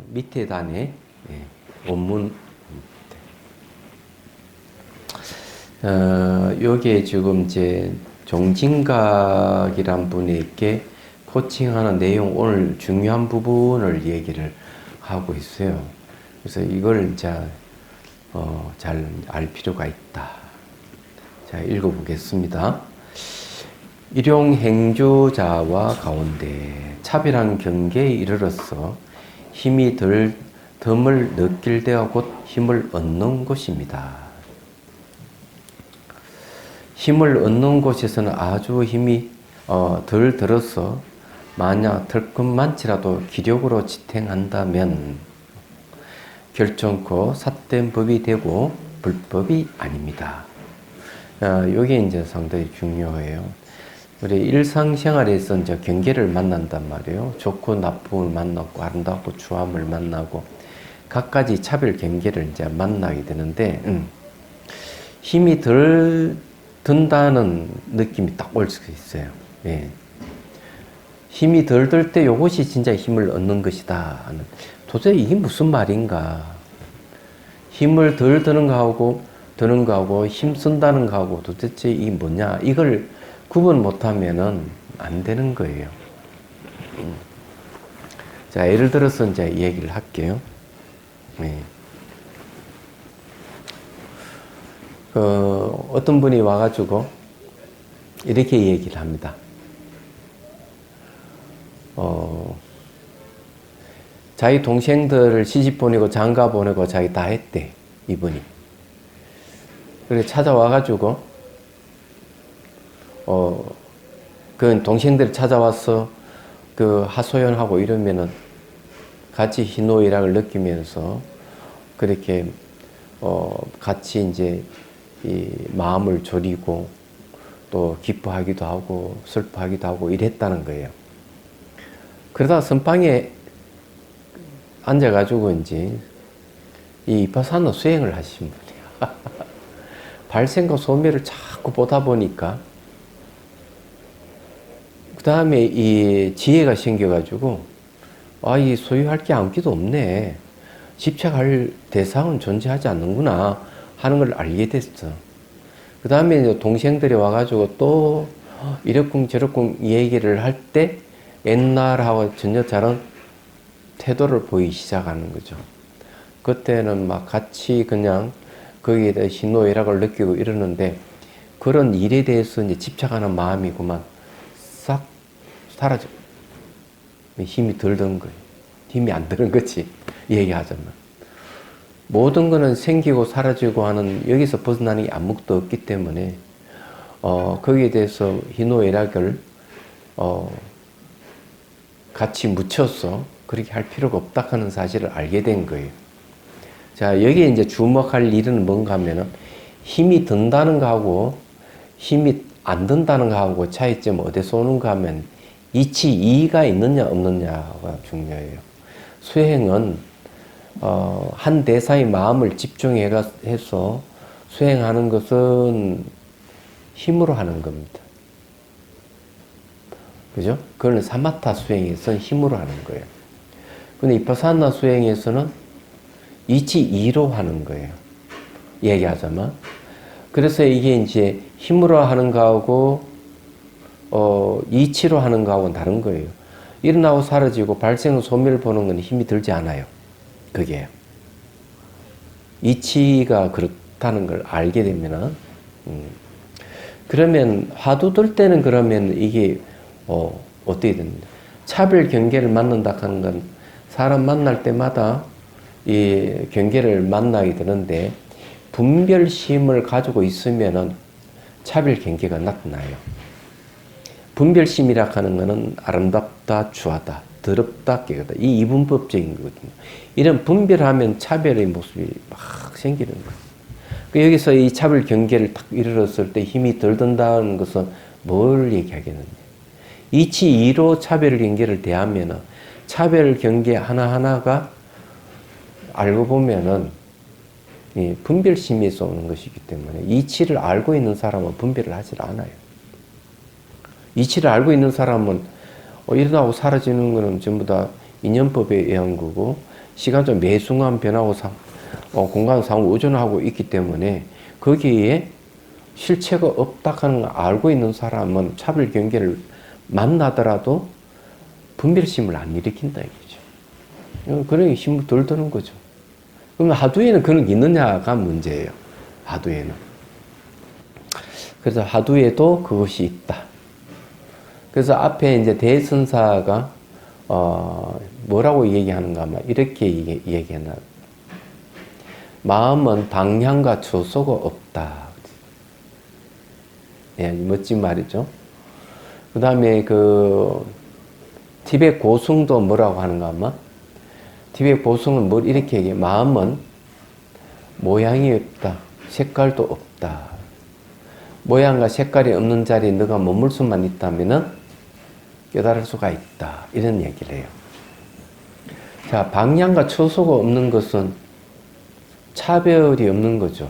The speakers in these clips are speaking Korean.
밑에 단에 원문 요게 지금 이제 종진각이란 분에게 코칭하는 내용 오늘 중요한 부분을 얘기를 하고 있어요. 그래서 이걸 이제 잘 알 필요가 있다. 자, 읽어보겠습니다. 일용행주자와 가운데 차별한 경계에 이르러서 힘이 덜 느낄 때가 곧 힘을 얻는 곳입니다. 힘을 얻는 곳에서는 아주 힘이 덜 들어서 만약 털끝만치라도 기력으로 지탱한다면 결정코 삿된 법이 되고 불법이 아닙니다. 이게 이제 상당히 중요해요. 우리 일상생활에서 이제 경계를 만난단 말이에요. 좋고 나쁨을 만나고 아름답고 추함을 만나고 각가지 차별 경계를 이제 만나게 되는데 힘이 덜 든다는 느낌이 딱 올 수 있어요. 예. 힘이 덜 들 때 이것이 진짜 힘을 얻는 것이다. 도대체 이게 무슨 말인가? 힘을 덜 드는 거하고 힘 쓴다는 거하고 도대체 이게 뭐냐? 이걸 구분 못하면은 안 되는 거예요. 자, 예를 들어서 이제 얘기를 할게요. 네. 어떤 분이 와가지고 이렇게 얘기를 합니다. 자기 동생들을 시집 보내고 장가 보내고 자기 다 했대, 이분이. 그래 찾아와가지고 그 동생들 찾아와서 그 하소연하고 이러면은 같이 희노애락을 느끼면서 그렇게 같이 이제 이 마음을 졸이고 또 기뻐하기도 하고 슬퍼하기도 하고 이랬다는 거예요. 그러다 선방에 앉아가지고 이제 이 이파사나 수행을 하신 분이야. 발생과 소멸을 자꾸 보다 보니까 그 다음에 이 지혜가 생겨가지고 이 소유할 게 아무것도 없네. 집착할 대상은 존재하지 않는구나 하는 걸 알게 됐어. 그 다음에 이제 동생들이 와가지고 또 이렇쿵 저렇쿵 얘기를 할 때 옛날하고 전혀 다른 태도를 보이기 시작하는 거죠. 그때는 막 같이 그냥 거기에 대해 희노애락을 느끼고 이러는데 그런 일에 대해서 이제 집착하는 마음이 그만 싹 사라져. 힘이 덜 드는 거예요. 힘이 안 드는 거지. 얘기하자면. 모든 거는 생기고 사라지고 하는 여기서 벗어나는 게 아무것도 없기 때문에 거기에 대해서 희노애락을 같이 묻혀서 그렇게 할 필요가 없다 하는 사실을 알게 된 거예요. 자, 여기에 이제 주목할 일은 뭔가 하면은 힘이 든다는 거하고 힘이 안 든다는 거하고 차이점 어디서 오는가 하면 이치 이의가 있느냐 없느냐가 중요해요. 수행은 한 대사의 마음을 집중해서 수행하는 것은 힘으로 하는 겁니다. 그죠? 그건 사마타 수행에서는 힘으로 하는 거예요. 근데 이파사나 수행에서는 이치2로 하는 거예요. 얘기하자면. 그래서 이게 이제 힘으로 하는 거하고, 이치로 하는 거하고는 다른 거예요. 일어나고 사라지고 발생 소멸 보는 건 힘이 들지 않아요. 그게. 이치가 그렇다는 걸 알게 되면은, 그러면 화두 들 때는 그러면 이게 어떻게 됩니까? 차별 경계를 만난다 하는 건 사람 만날 때마다 이 경계를 만나게 되는데 분별심을 가지고 있으면은 차별 경계가 나타나요. 분별심이라 하는 것은 아름답다, 추하다, 더럽다, 깨끗하다. 이 이분법적인 거거든요. 이런 분별하면 차별의 모습이 막 생기는 거예요. 여기서 이 차별 경계를 딱 이르렀을 때 힘이 덜 든다는 것은 뭘 얘기하겠느냐. 이치2로 차별 경계를 대하면은 차별 경계 하나하나가 알고 보면은 이 분별심에서 오는 것이기 때문에 이치를 알고 있는 사람은 분별을 하지 않아요. 이치를 알고 있는 사람은 일어나고 사라지는 것은 전부 다 인연법에 의한 거고, 시간적 매 순간 변하고 공간 상호 의존하고 있기 때문에 거기에 실체가 없다 하는 걸 알고 있는 사람은 차별 경계를 만나더라도 분별심을 안 일으킨다 이거죠. 그러니 힘을 덜 드는 거죠. 그럼 하두에는 그런 게 있느냐가 문제예요. 하두에는. 그래서 하두에도 그것이 있다. 그래서 앞에 이제 대선사가 뭐라고 얘기하는가 하면 이렇게 얘기했나. 마음은 방향과 초소가 없다. 예, 멋진 말이죠. 그 다음에 티베트 고승도 뭐라고 하는가 하면, 티베트 고승은 뭘 이렇게 얘기해. 마음은 모양이 없다. 색깔도 없다. 모양과 색깔이 없는 자리에 너가 머물 수만 있다면은 깨달을 수가 있다. 이런 얘기를 해요. 자, 방향과 초소가 없는 것은 차별이 없는 거죠.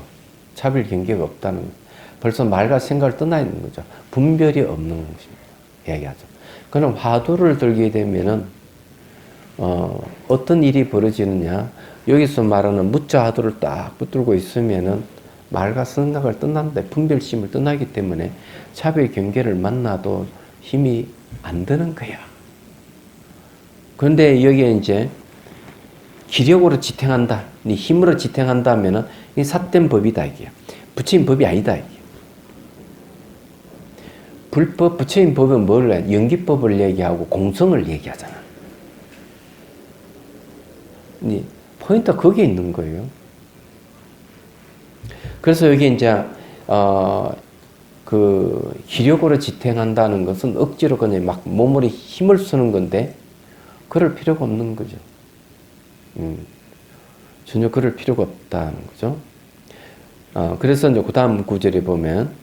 차별 경계가 없다는 거죠. 벌써 말과 생각을 떠나 있는 거죠. 분별이 없는 것입니다. 이야기하죠. 그럼 화두를 들게 되면은 어떤 일이 벌어지느냐? 여기서 말하는 무자 화두를 딱 붙들고 있으면은 말과 생각을 떠난다. 분별심을 떠나기 때문에 차별 경계를 만나도 힘이 안 드는 거야. 그런데 여기에 이제 기력으로 지탱한다. 네 힘으로 지탱한다면은 이 삿된 법이다 이게. 부처인 법이 아니다 이게. 불법 부처인 법은 뭘 해? 연기법을 얘기하고 공성을 얘기하잖아. 네 포인트가 거기에 있는 거예요. 그래서 여기 이제 기력으로 지탱한다는 것은 억지로 그냥 막 몸으로 힘을 쓰는 건데 그럴 필요가 없는 거죠. 전혀 그럴 필요가 없다는 거죠. 그래서 이제 그 다음 구절에 보면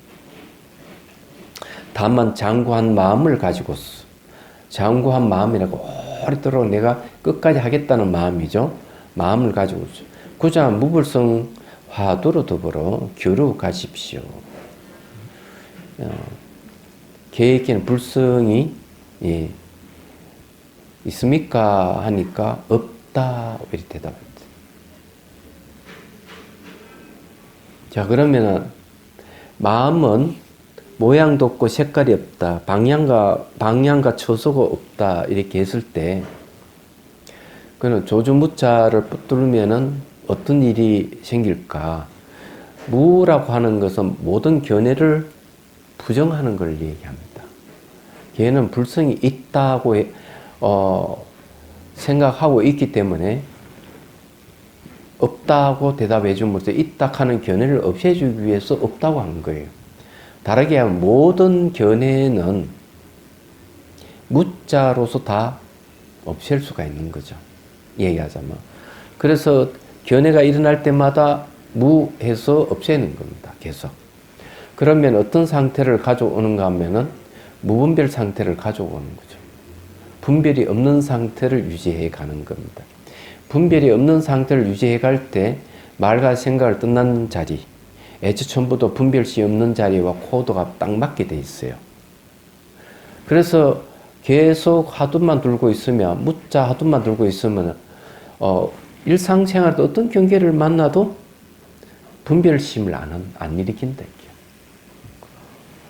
다만 장구한 마음을 가지고서, 장구한 마음이라고 오랫도록 내가 끝까지 하겠다는 마음이죠. 마음을 가지고서 구자 무불성 화두로 더불어 교류가십시오. 계획에는 불성이 있습니까? 하니까 없다 이렇게 대답했죠. 자, 그러면은 마음은 모양도 없고 색깔이 없다. 방향과 초소가 없다. 이렇게 했을 때 그는 조주무자를 붙들면은 어떤 일이 생길까? 무라고 하는 것은 모든 견해를 부정하는 걸 얘기합니다. 걔는 불성이 있다고 생각하고 있기 때문에 없다고 대답해 줌으로써 있다 하는 견해를 없애주기 위해서 없다고 한 거예요. 다르게 하면 모든 견해는 무자로서 다 없앨 수가 있는 거죠. 얘기하자면. 그래서 견해가 일어날 때마다 무해서 없애는 겁니다. 계속. 그러면 어떤 상태를 가져오는가 하면은 무분별 상태를 가져오는 거죠. 분별이 없는 상태를 유지해 가는 겁니다. 분별이 없는 상태를 유지해 갈 때 말과 생각을 떠나는 자리, 애초부터 분별시 없는 자리와 코드가 딱 맞게 돼 있어요. 그래서 계속 화두만 들고 있으면, 무자 화두만 들고 있으면 일상생활 때 어떤 경계를 만나도 분별심을 안 일으킨다.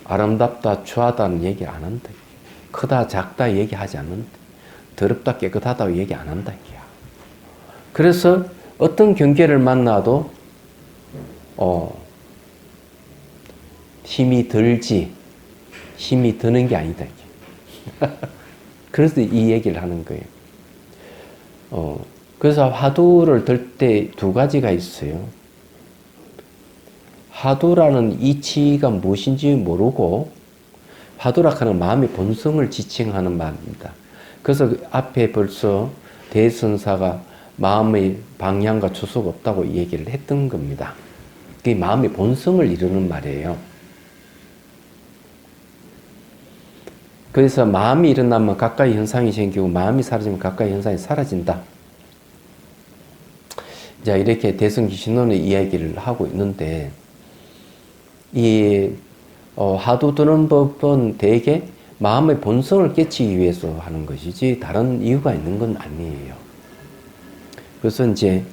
아름답다, 추하다는 얘기 안 한다. 크다, 작다 얘기하지 않는다. 더럽다, 깨끗하다고 얘기 안 한다. 그래서 어떤 경계를 만나도 힘이 들지, 힘이 드는 게 아니다. 그래서 이 얘기를 하는 거예요. 그래서 화두를 들 때 두 가지가 있어요. 화두라는 이치가 무엇인지 모르고 화두라 하는 마음의 본성을 지칭하는 말입니다. 그래서 앞에 벌써 대선사가 마음의 방향과 초소가 없다고 얘기를 했던 겁니다. 그게 마음의 본성을 이루는 말이에요. 그래서 마음이 일어나면 가까이 현상이 생기고 마음이 사라지면 가까이 현상이 사라진다. 자, 이렇게 대승기신론의 이야기를 하고 있는데 이 화두 드는 법은 대개 마음의 본성을 깨치기 위해서 하는 것이지 다른 이유가 있는 건 아니에요. 그래서 이제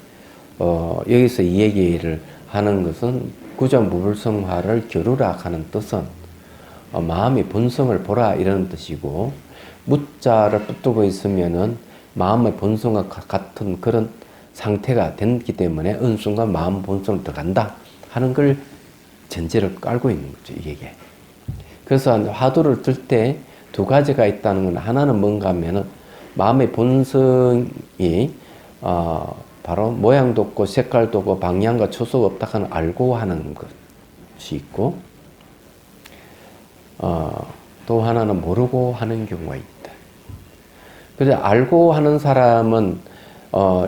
여기서 이 얘기를 하는 것은 구전무불성화를 겨루라 하는 뜻은 마음의 본성을 보라 이런 뜻이고, 무자를 붙들고 있으면은 마음의 본성과 같은 그런 상태가 됐기 때문에 어느 순간 마음 본성을 들어간다 하는 걸 전제를 깔고 있는 거죠, 이게. 그래서 화두를 들 때 두 가지가 있다는 건, 하나는 뭔가 하면은 마음의 본성이 바로 모양도 없고 색깔도 없고 방향과 초소가 없다 하는 알고 하는 것이 있고, 또 하나는 모르고 하는 경우가 있다. 그래서 알고 하는 사람은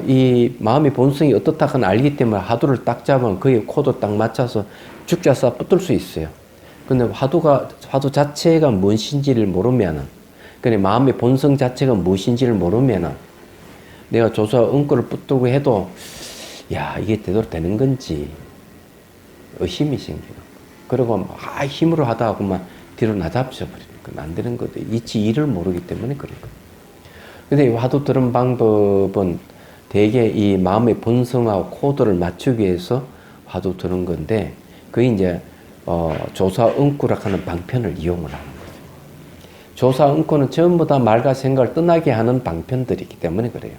이 마음의 본성이 어떻다 하는 알기 때문에 화두를 딱 잡으면 거기에 코도 딱 맞춰서 죽자서 붙들 수 있어요. 근데 화두 자체가 무엇인지를 모르면은, 그러니까 마음의 본성 자체가 무엇인지를 모르면은 내가 조사 응고를 붙들고 해도 야, 이게 제대로 되는 건지 의심이 생기고, 그리고 힘으로 하다 보면 뒤로 나잡혀 버리는 건 안 되는 거죠. 이치 이를 모르기 때문에 그런 거예요. 근데 이 화두 들은 방법은 대개 이 마음의 본성하고 코드를 맞추기 위해서 화두 드는 건데, 그게 이제 조사응꾸라 하는 방편을 이용을 하는 거죠. 조사응꾸는 전부 다 말과 생각을 떠나게 하는 방편들이기 때문에 그래요.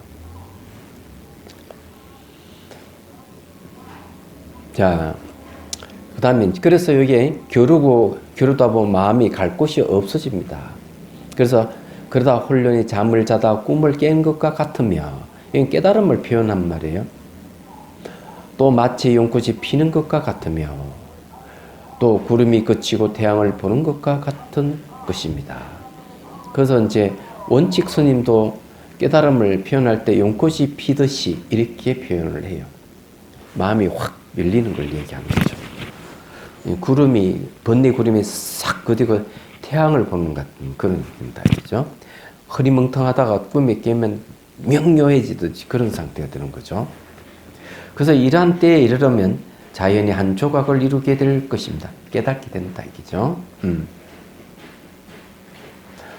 자, 그 다음에 그래서 여기 겨루다 보면 마음이 갈 곳이 없어집니다. 그래서 그러다 홀련히 잠을 자다 꿈을 깬 것과 같으며, 이건 깨달음을 표현한 말이에요. 또 마치 연꽃이 피는 것과 같으며, 또 구름이 그치고 태양을 보는 것과 같은 것입니다. 그래서 이제 원칙 스님도 깨달음을 표현할 때 연꽃이 피듯이 이렇게 표현을 해요. 마음이 확 열리는 걸 얘기하는 거죠. 번뇌 구름이 싹 그리고 태양을 보는 것 같은 그런 느낌이죠. 흐리멍텅하다가 꿈에 깨면 명료해지듯이 그런 상태가 되는 거죠. 그래서 이러한 때에 이르려면 자연히 한 조각을 이루게 될 것입니다. 깨닫게 된다 이기죠.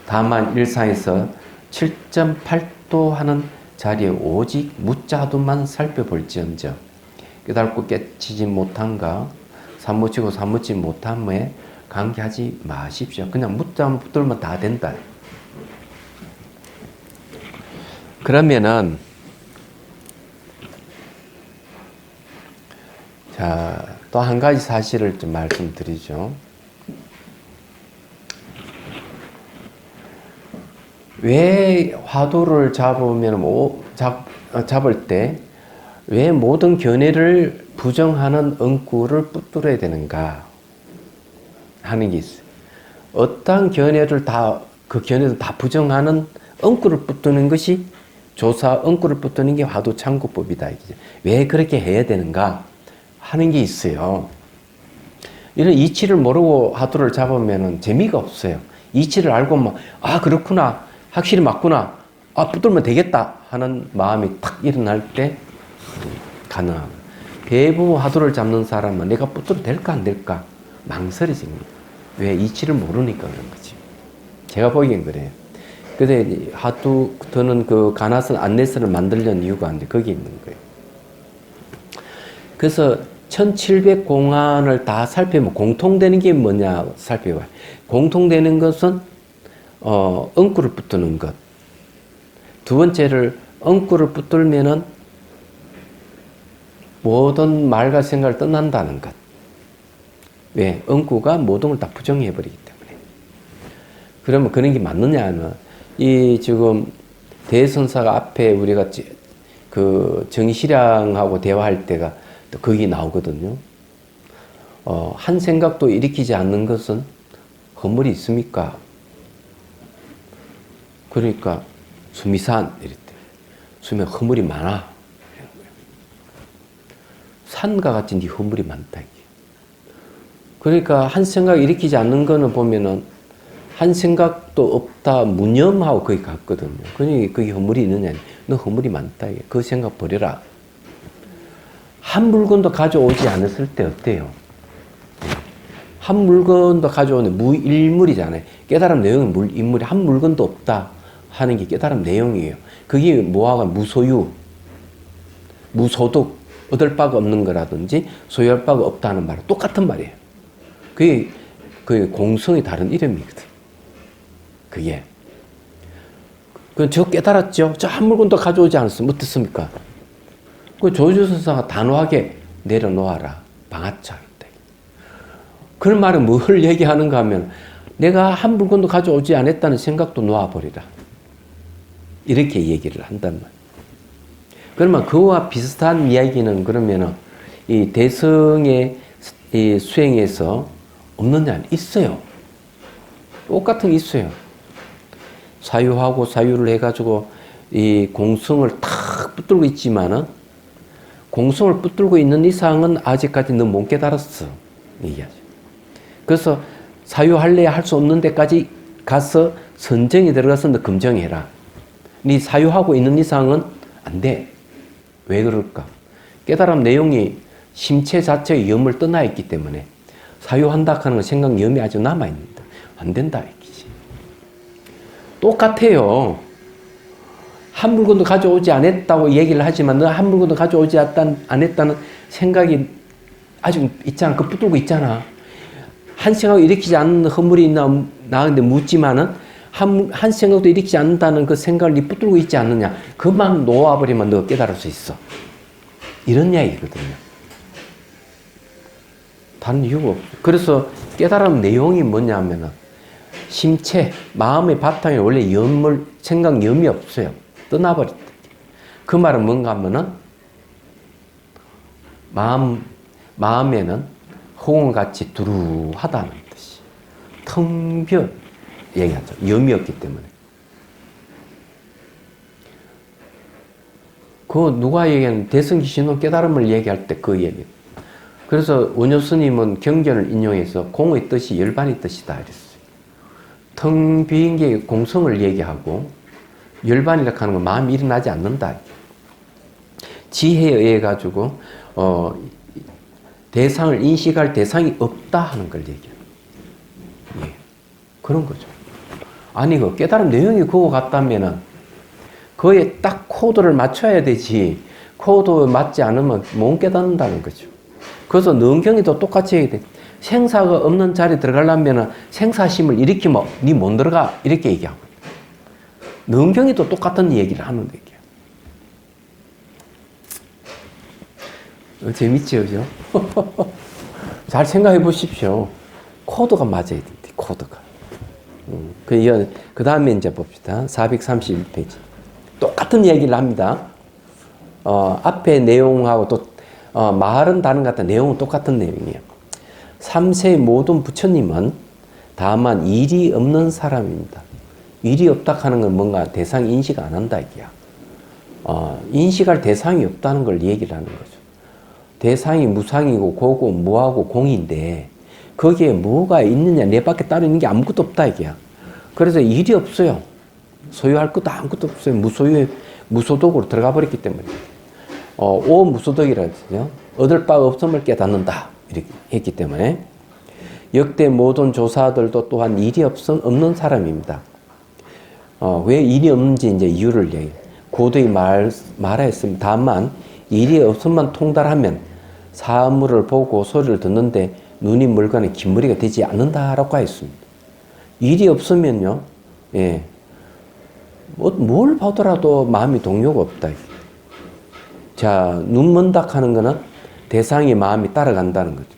다만 일상에서 7.8도 하는 자리에 오직 무자도만 살펴볼지언정 깨닫고 깨치지 못한가 사무치고 사무치 못함에 관계하지 마십시오. 그냥 무자만 붙들면 다 된다. 그러면은 자, 또 한 가지 사실을 좀 말씀드리죠. 왜 화두를 잡을 때 왜 모든 견해를 부정하는 응구를 붙들어야 되는가 하는 게 있어요. 어떠한 견해를 그 견해를 다 부정하는 응구를 붙드는 것이 조사 응구를 붙드는 게 화두 참고법이다. 왜 그렇게 해야 되는가 하는 게 있어요. 이런 이치를 모르고 화두를 잡으면 재미가 없어요. 이치를 알고 그렇구나, 확실히 맞구나, 붙들면 되겠다 하는 마음이 탁 일어날 때 가능하고, 대부분 화두를 잡는 사람은 내가 붙들어도 될까 안 될까 망설이 생깁니다. 왜? 이치를 모르니까 그런 거지. 제가 보기엔 그래요. 근데 화두 드는 그 가나선 안내선을 만들려는 이유가 이제 거기 있는 거예요. 그래서 1700공안을 다 살펴보면 공통되는 게 뭐냐 살펴봐요. 공통되는 것은 엉구를 붙드는 것. 두 번째를 엉구를 붙들면은 모든 말과 생각을 떠난다는 것. 왜? 엉구가 모든 걸 다 부정해버리기 때문에. 그러면 그런 게 맞느냐 하면, 지금 대선사가 앞에 우리가 그 정시량하고 대화할 때가 또 거기 나오거든요. 한 생각도 일으키지 않는 것은 허물이 있습니까? 그러니까 수미산 이랬대. 수미 허물이 많아. 산과 같이 네 허물이 많다. 그러니까 한 생각 일으키지 않는 거는 보면은 한 생각도 없다 무념하고 거기 갔거든요. 그러니까 그게 허물이 있느냐? 너 허물이 많다. 그 생각 버려라. 한 물건도 가져오지 않았을 때 어때요? 한 물건도 가져오는 무일물이잖아요. 깨달음 내용은 물인물이 한 물건도 없다 하는 게 깨달음 내용이에요. 그게 뭐하고 무소유, 무소득, 얻을 바가 없는 거라든지 소유할 바가 없다는 말은 똑같은 말이에요. 그게 공성이 다른 이름이거든. 그게. 저 깨달았죠? 저 한 물건도 가져오지 않았으면 어떻습니까? 그 조주선사가 단호하게 내려놓아라. 방아차. 그런 말은 뭘 얘기하는가 하면 내가 한 물건도 가져오지 않았다는 생각도 놓아버리라. 이렇게 얘기를 한단 말이에요. 그러면 그와 비슷한 이야기는 그러면은 이 대성의 이 수행에서 없느냐? 있어요. 똑같은 게 있어요. 사유하고 사유를 해가지고 이 공성을 탁 붙들고 있지만은 공성을 붙들고 있는 이상은 아직까지 너 못 깨달았어. 얘기하죠. 그래서 사유할래야 할 수 없는 데까지 가서 선정이 들어가서 너 검정해라. 네 사유하고 있는 이상은 안 돼. 왜 그럴까? 깨달음 내용이 심체 자체의 염을 떠나 있기 때문에 사유한다 하는 건 생각 염이 아주 남아있는다. 안 된다. 이기지. 똑같아요. 한 물건도 가져오지 않았다고 얘기를 하지만 너 한 물건도 가져오지 않았다는 생각이 아직 있잖아. 그 붙들고 있잖아. 한 생각을 일으키지 않는 허물이 나는데 묻지만은 한 생각도 일으키지 않는다는 그 생각을 네 붙들고 있지 않느냐. 그만 놓아버리면 너 깨달을 수 있어. 이런 이야기거든요. 다른 이유가 없어. 그래서 깨달음 내용이 뭐냐 하면은 심체, 마음의 바탕에 원래 생각 염이 없어요. 떠나버렸다. 그 말은 뭔가 하면은 마음에는 홍어같이 두루하다는 뜻이. 텅 비어 얘기하죠. 염이 없기 때문에. 그 누가 얘기하는 대승기신론 깨달음을 얘기할 때 그 얘기. 그래서 원효 스님은 경전을 인용해서 공의 뜻이 열반의 뜻이다 이랬어요. 텅 비인 게 공성을 얘기하고 열반이라 하는 건 마음이 일어나지 않는다. 지혜에 의해 가지고 대상을 인식할 대상이 없다 하는 걸 얘기해요. 예. 그런 거죠. 아니, 그 깨달음 내용이 그거 같다면은, 그에 딱 코드를 맞춰야 되지, 코드 맞지 않으면 못 깨닫는다는 거죠. 그래서 능경이도 똑같이 해야 돼. 생사가 없는 자리에 들어가려면은 생사심을 일으키면 니 못 들어가. 이렇게 얘기하고. 능경이도 똑같은 얘기를 하는 얘기야. 재밌죠, 그죠? 잘 생각해 보십시오. 코드가 맞아야 된대, 코드가. 그 다음에 이제 봅시다. 431페이지. 똑같은 얘기를 합니다. 앞에 내용하고 또, 말은 다른 것 같아. 내용은 똑같은 내용이에요. 3세 모든 부처님은 다만 일이 없는 사람입니다. 일이 없다 하는 건 뭔가 대상 인식 안 한다, 이게야. 인식할 대상이 없다는 걸 얘기를 하는 거죠. 대상이 무상이고 고고 무하고 공인데 거기에 뭐가 있느냐, 내 밖에 따로 있는 게 아무것도 없다 이게야. 그래서 일이 없어요. 소유할 것도 아무것도 없어요. 무소득으로 들어가 버렸기 때문에. 오무소득이라 했죠. 얻을 바가 없음을 깨닫는다 이렇게 했기 때문에 역대 모든 조사들도 또한 일이 없는 사람입니다. 왜 일이 없는지 이제 이유를 얘기해요. 고도히 말하였습니다. 다만 일이 없음만 통달하면 사물을 보고 소리를 듣는데 눈이 멀거나 긴머리가 되지 않는다라고 하였습니다. 일이 없으면요, 예, 뭘 보더라도 마음이 동요가 없다. 자, 눈 먼다 하는 거는 대상의 마음이 따라간다는 거죠.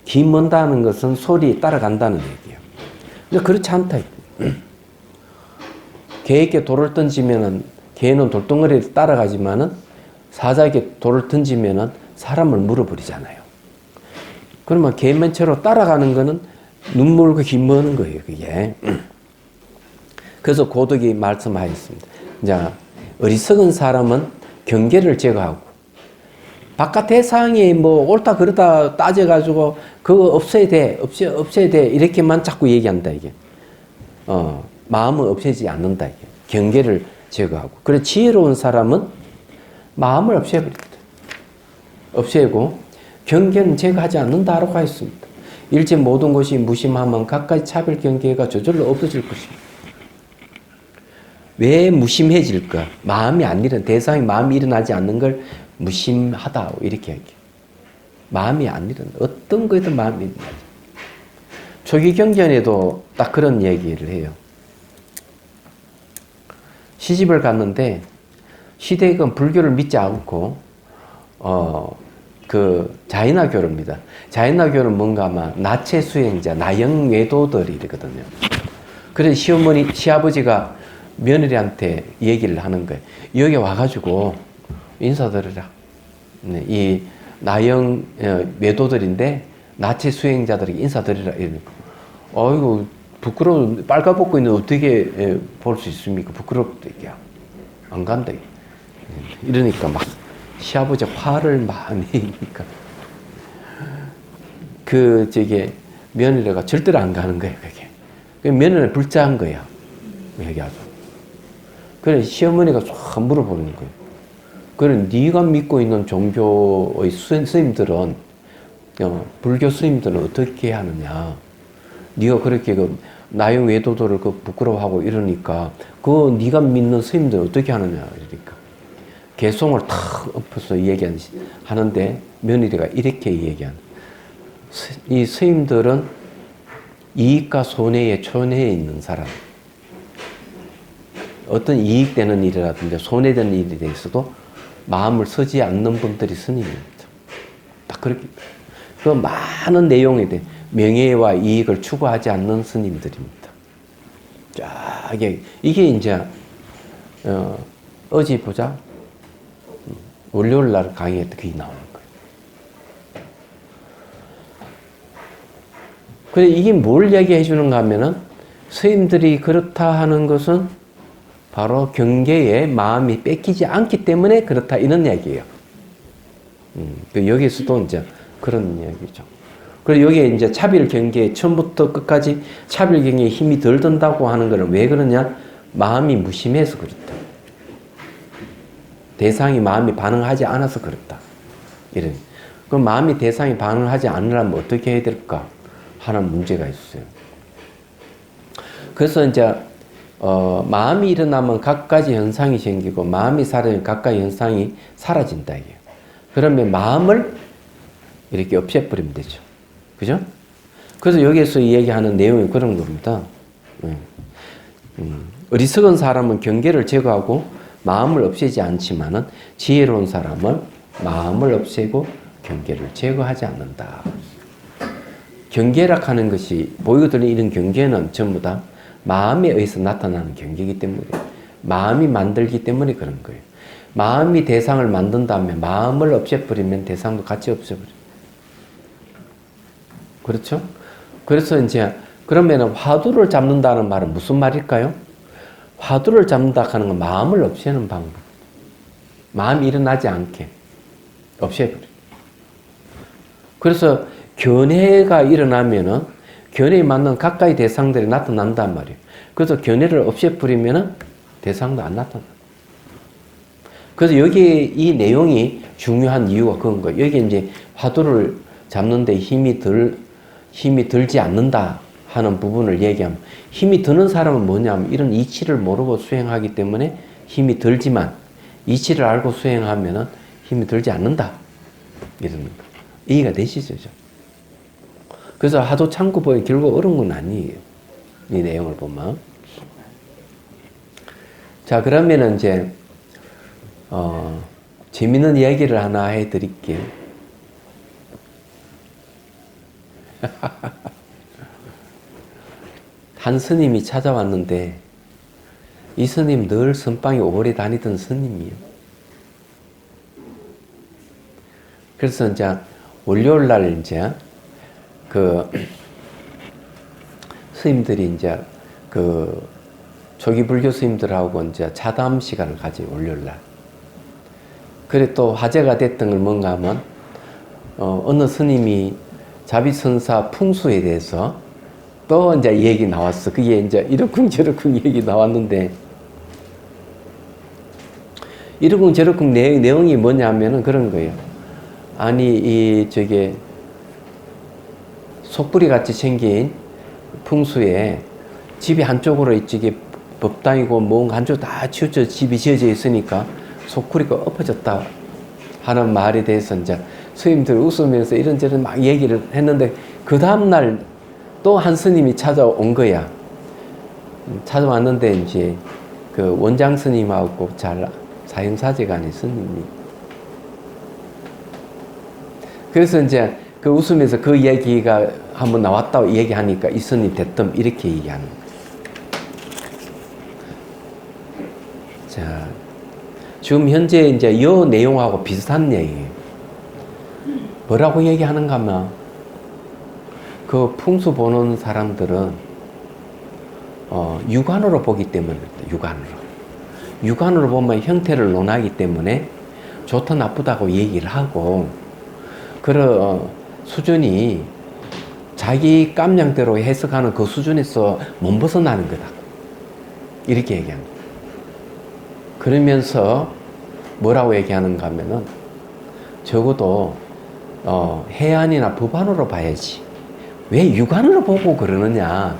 귀 먼다는 것은 소리에 따라간다는 얘기예요. 근데 그렇지 않다. 개에게 돌을 던지면은 개는 돌덩어리를 따라가지만은 사자에게 돌을 던지면은 사람을 물어버리잖아요. 그러면 개면체로 따라가는 거는 눈 멀고 귀 머는 거예요, 그게. 그래서 고덕이 말씀하였습니다. 자, 어리석은 사람은 경계를 제거하고 바깥 대상이 뭐 옳다 그러다 따져가지고 그거 없애야 돼, 없애야 돼 이렇게만 자꾸 얘기한다 이게. 마음은 없애지 않는다 이게. 경계를 제거하고. 그래 지혜로운 사람은 마음을 없애버립니다. 없애고 경계는 제거하지 않는다라고 했습니다. 일체 모든 것이 무심하면 각가지 차별 경계가 저절로 없어질 것입니다. 왜 무심해질까? 마음이 안 일어나, 대상이 마음이 일어나지 않는 걸 무심하다 이렇게 얘기해요. 마음이 안 일어나. 어떤 거에도 마음이 일어나지. 초기 경전에도 딱 그런 얘기를 해요. 시집을 갔는데 시댁은 불교를 믿지 않고 그 자인화교를. 자인화교는 뭔가 아마 나체 수행자, 나영 외도들이거든요. 그래서 시아버지가 며느리한테 얘기를 하는 거예요. 여기 와가지고 인사드려라. 네, 이 나영 외도들인데 나체 수행자들에게 인사드리라. 어이구 부끄러워. 빨가벗고 있는데 어떻게 볼 수 있습니까? 부끄럽다. 안 간다. 이러니까 막 시아버지 화를 막 내니까 며느리가 절대로 안 가는 거예요. 그게. 며느리는 불자한 거야. 얘기하죠. 그래 시어머니가 쫙 물어보는 거예요. 그래 네가 믿고 있는 종교의 스님들은 불교 스님들은 어떻게 하느냐? 네가 그렇게 나영 외도도를 부끄러워하고 이러니까 네가 믿는 스님들은 어떻게 하느냐? 이러니까 개송을 탁 엎어서 얘기하는데 며느리가 이렇게 얘기하는. 이 스님들은 이익과 손해의 초내에 있는 사람. 어떤 이익되는 일이라든지 손해되는 일에 대해서도 마음을 쓰지 않는 분들이 스님입니다. 딱 그렇게. 그 많은 내용에 대해 명예와 이익을 추구하지 않는 스님들입니다. 쫙, 이게 이제, 어제 보자. 월요일 날 강의에 그게 나오는 거예요. 그래, 이게 뭘 얘기해 주는가 하면은, 스님들이 그렇다 하는 것은 바로 경계에 마음이 뺏기지 않기 때문에 그렇다, 이런 얘기예요. 여기서도 이제 그런 얘기죠. 그리고 여기에 이제 차별 경계에 처음부터 끝까지 차별 경계에 힘이 덜 든다고 하는 것은 왜 그러냐? 마음이 무심해서 그렇다. 대상이 마음이 반응하지 않아서 그렇다. 이런. 그럼 마음이 대상이 반응하지 않으려면 어떻게 해야 될까? 하는 문제가 있어요. 그래서 이제 마음이 일어나면 각가지 현상이 생기고 마음이 사라지면 각가지 현상이 사라진다 이게. 그러면 마음을 이렇게 없애버리면 되죠. 그죠? 그래서 여기에서 이야기하는 내용이 그런 겁니다. 어리석은 사람은 경계를 제거하고 마음을 없애지 않지만은 지혜로운 사람은 마음을 없애고 경계를 제거하지 않는다. 경계라 하는 것이 보이고 들리는 이런 경계는 전부 다 마음에 의해서 나타나는 경계이기 때문에 마음이 만들기 때문에 그런 거예요. 마음이 대상을 만든다면 마음을 없애버리면 대상도 같이 없애버려요. 그렇죠? 그래서 이제 그러면 화두를 잡는다는 말은 무슨 말일까요? 화두를 잡는다 하는 건 마음을 없애는 방법. 마음이 일어나지 않게 없애버려요. 그래서 견해가 일어나면은 견해에 맞는 가까이 대상들이 나타난단 말이에요. 그래서 견해를 없애버리면은 대상도 안 나타나. 그래서 여기 이 내용이 중요한 이유가 그런 거예요. 여기 이제 화두를 잡는데 힘이 들지 않는다 하는 부분을 얘기하면 힘이 드는 사람은 뭐냐면 이런 이치를 모르고 수행하기 때문에 힘이 들지만 이치를 알고 수행하면은 힘이 들지 않는다. 이런 거. 이해가 되시죠? 그래서 하도 참고 보니 결국 어려운 건 아니에요. 이 내용을 보면. 자, 그러면은 이제, 재밌는 이야기를 하나 해 드릴게요. 한 스님이 찾아왔는데, 이 스님 늘 선방에 오래 다니던 스님이에요. 그래서 이제 월요일 날 이제 스님들이 이제 초기 불교 스님들하고 이제 차담 시간을 가져요, 월요일 날. 그래 또 화제가 됐던 걸 뭔가 하면, 어느 스님이 자비선사 풍수에 대해서 또 이제 얘기 나왔어. 그게 이제 이러쿵저러쿵 얘기 나왔는데, 이러쿵저러쿵 내용이 뭐냐면은 그런 거예요. 아니, 속풀이 같이 생긴 풍수에 집이 한쪽으로 이쪽에 법당이고 뭔가 한쪽 다 치우쳐 집이 지어져 있으니까 속풀이가 엎어졌다 하는 말에 대해서 이제 스님들 웃으면서 이런저런 막 얘기를 했는데 그 다음날 또 한 스님이 찾아온 거야. 찾아왔는데 이제 그 원장 스님하고 잘 사형사제간의 스님이. 그래서 이제 그 웃으면서 그 얘기가 한번 나왔다고 얘기하니까 이 스님 대뜸 이렇게 얘기하는 거예요. 자, 지금 현재 이제 이 내용하고 비슷한 얘기예요. 뭐라고 얘기하는가 하면 그 풍수 보는 사람들은 육안으로 보기 때문에 육안으로 보면 형태를 논하기 때문에 좋다 나쁘다고 얘기를 하고 그런 수준이 자기 깜냥대로 해석하는 그 수준에서 못 벗어나는 거다. 이렇게 얘기합니다. 그러면서 뭐라고 얘기하는가 하면은 적어도 해안이나 법안으로 봐야지. 왜 육안으로 보고 그러느냐.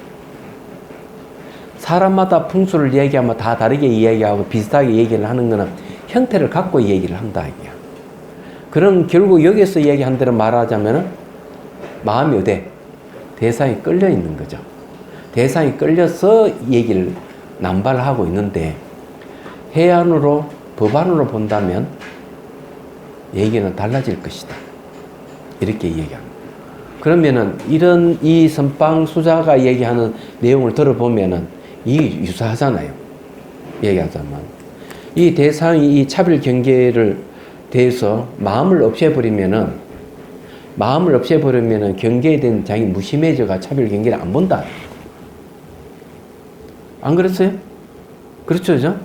사람마다 풍수를 얘기하면 다 다르게 이야기하고 비슷하게 얘기를 하는 거는 형태를 갖고 얘기를 한다. 이게야. 그럼 결국 여기서 얘기한 대로 말하자면은 마음이 어디? 대상이 끌려 있는 거죠. 대상이 끌려서 얘기를 남발하고 있는데 해안으로 법안으로 본다면 얘기는 달라질 것이다. 이렇게 얘기합니다. 그러면은 이런 이 선방수자가 얘기하는 내용을 들어보면은 이게 유사하잖아요. 얘기하자면 이 대상이 이 차별 경계를 대해서 마음을 없애버리면은 경계에 대한 자기 무심해져가 차별 경계를 안 본다. 안 그랬어요? 그렇죠, 그죠?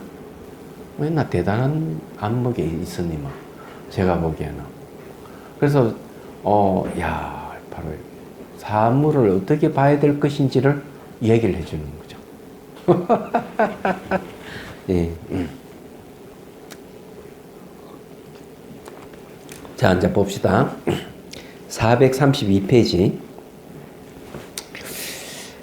맨날 대단한 안목에 있으니만 제가 보기에는. 그래서 바로 사물을 어떻게 봐야 될 것인지를 얘기를 해주는 거죠. 예. 자, 이제 봅시다. 432페이지.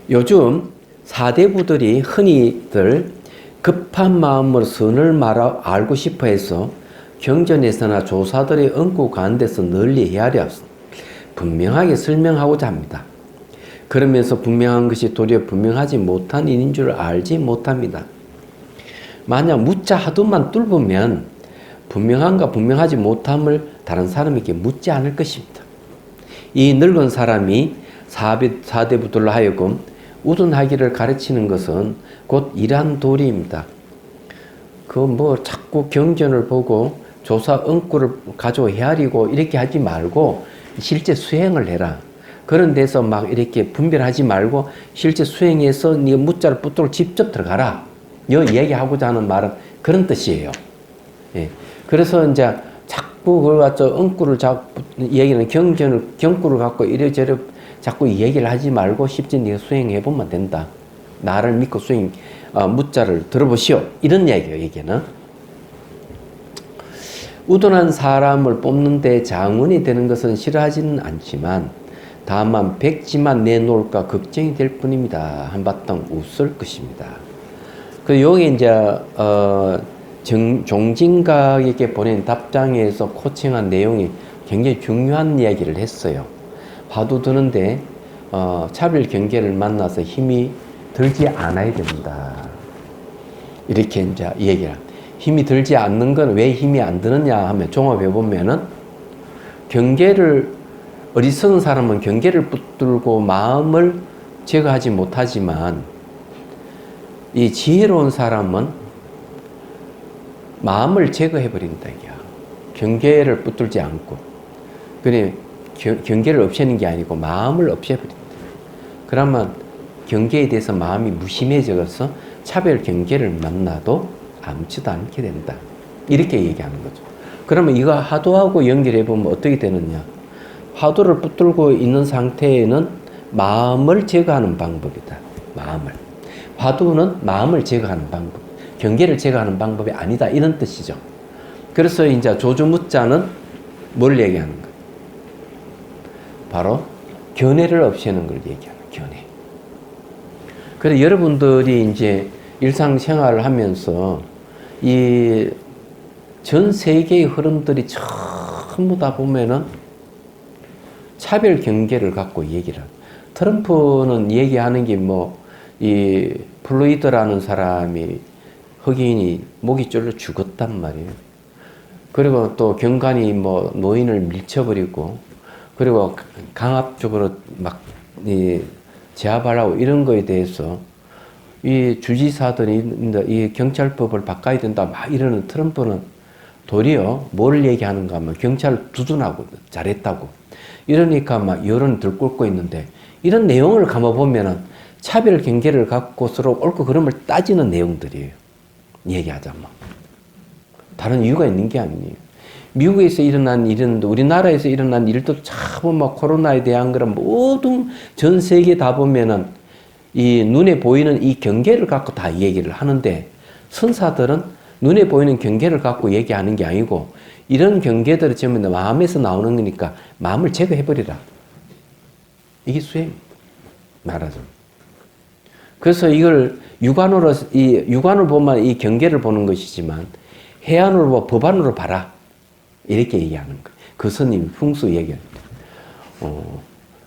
요즘 사대부들이 흔히들 급한 마음으로 선을 알고 싶어 해서 경전에서나 조사들의 엉고 가운데서 널리 헤아려 분명하게 설명하고자 합니다. 그러면서 분명한 것이 도리어 분명하지 못한 일인 줄 알지 못합니다. 만약 묻자 하도만 뚫으면 분명한가 분명하지 못함을 다른 사람에게 묻지 않을 것입니다. 이 늙은 사람이 사대부들로 하여금 우둔하기를 가르치는 것은 곧 이러한 도리입니다. 자꾸 경전을 보고 조사 엉구를 가지고 헤아리고 이렇게 하지 말고 실제 수행을 해라. 그런 데서 막 이렇게 분별하지 말고 실제 수행해서 네가 무자를 붙들고 직접 들어가라. 얘기하고자 하는 말은 그런 뜻이에요. 예. 그래서 이제 자꾸 그걸 갖다 엉구를 자꾸 얘기는 경구를 갖고 이래저래 자꾸 얘기를 하지 말고 실제 네가 수행해 보면 된다. 나를 믿고 무자를 들어보시오. 이런 얘기예요, 얘기는. 우둔한 사람을 뽑는데 장원이 되는 것은 싫어하지는 않지만 다만 백지만 내놓을까 걱정이 될 뿐입니다. 한바탕 웃을 것입니다. 그 여기 이제 종진각에게 보낸 답장에서 코칭한 내용이 굉장히 중요한 이야기를 했어요. 화두 드는데 차별 경계를 만나서 힘이 들지 않아야 된다. 이렇게 이제 얘기를. 힘이 들지 않는 건 왜 힘이 안 드느냐 하면 종합해 보면은 어리석은 사람은 경계를 붙들고 마음을 제거하지 못하지만 이 지혜로운 사람은 마음을 제거해 버린다 이게야. 경계를 붙들지 않고. 그래 경계를 없애는 게 아니고 마음을 없애버린다. 그러면 경계에 대해서 마음이 무심해져서 차별 경계를 만나도 아무렇지도 않게 된다. 이렇게 얘기하는 거죠. 그러면 이거 화두하고 연결해 보면 어떻게 되느냐. 화두를 붙들고 있는 상태에는 마음을 제거하는 방법이다. 마음을. 화두는 마음을 제거하는 방법. 경계를 제거하는 방법이 아니다. 이런 뜻이죠. 그래서 이제 조주무자는 뭘 얘기하는 가 바로 견해를 없애는 걸 얘기하는 견해. 그래서 여러분들이 이제 일상생활을 하면서 이 전 세계의 흐름들이 전부 다 보면은 차별 경계를 갖고 얘기를 합니다. 트럼프는 얘기하는 게 이 플로이드라는 사람이 흑인이 목이 졸려 죽었단 말이에요. 그리고 또 경관이 노인을 밀쳐버리고, 그리고 강압적으로 막 제압하려고 이런 거에 대해서 이 주지사들이 이 경찰법을 바꿔야 된다 막 이러는 트럼프는 도리어 뭘 얘기하는가 하면 경찰을 두둔하고 잘했다고 이러니까 막 여론이 들끓고 있는데, 이런 내용을 감아보면은 차별 경계를 갖고 서로 옳고 그름을 따지는 내용들이에요. 얘기하자면 다른 이유가 있는 게 아니에요. 미국에서 일어난 일은, 우리나라에서 일어난 일도 참 코로나에 대한 그런 모든 전 세계 다 보면은 이 눈에 보이는 이 경계를 갖고 다 얘기를 하는데, 선사들은 눈에 보이는 경계를 갖고 얘기하는 게 아니고 이런 경계들을 전부 마음에서 나오는 거니까 마음을 제거해버리라. 이게 수행입니다. 말하자면. 그래서 이걸 육안으로 보면 이 경계를 보는 것이지만 해안으로 보고 법안으로 봐라. 이렇게 얘기하는 거예요. 그 스님 풍수 얘기합니다.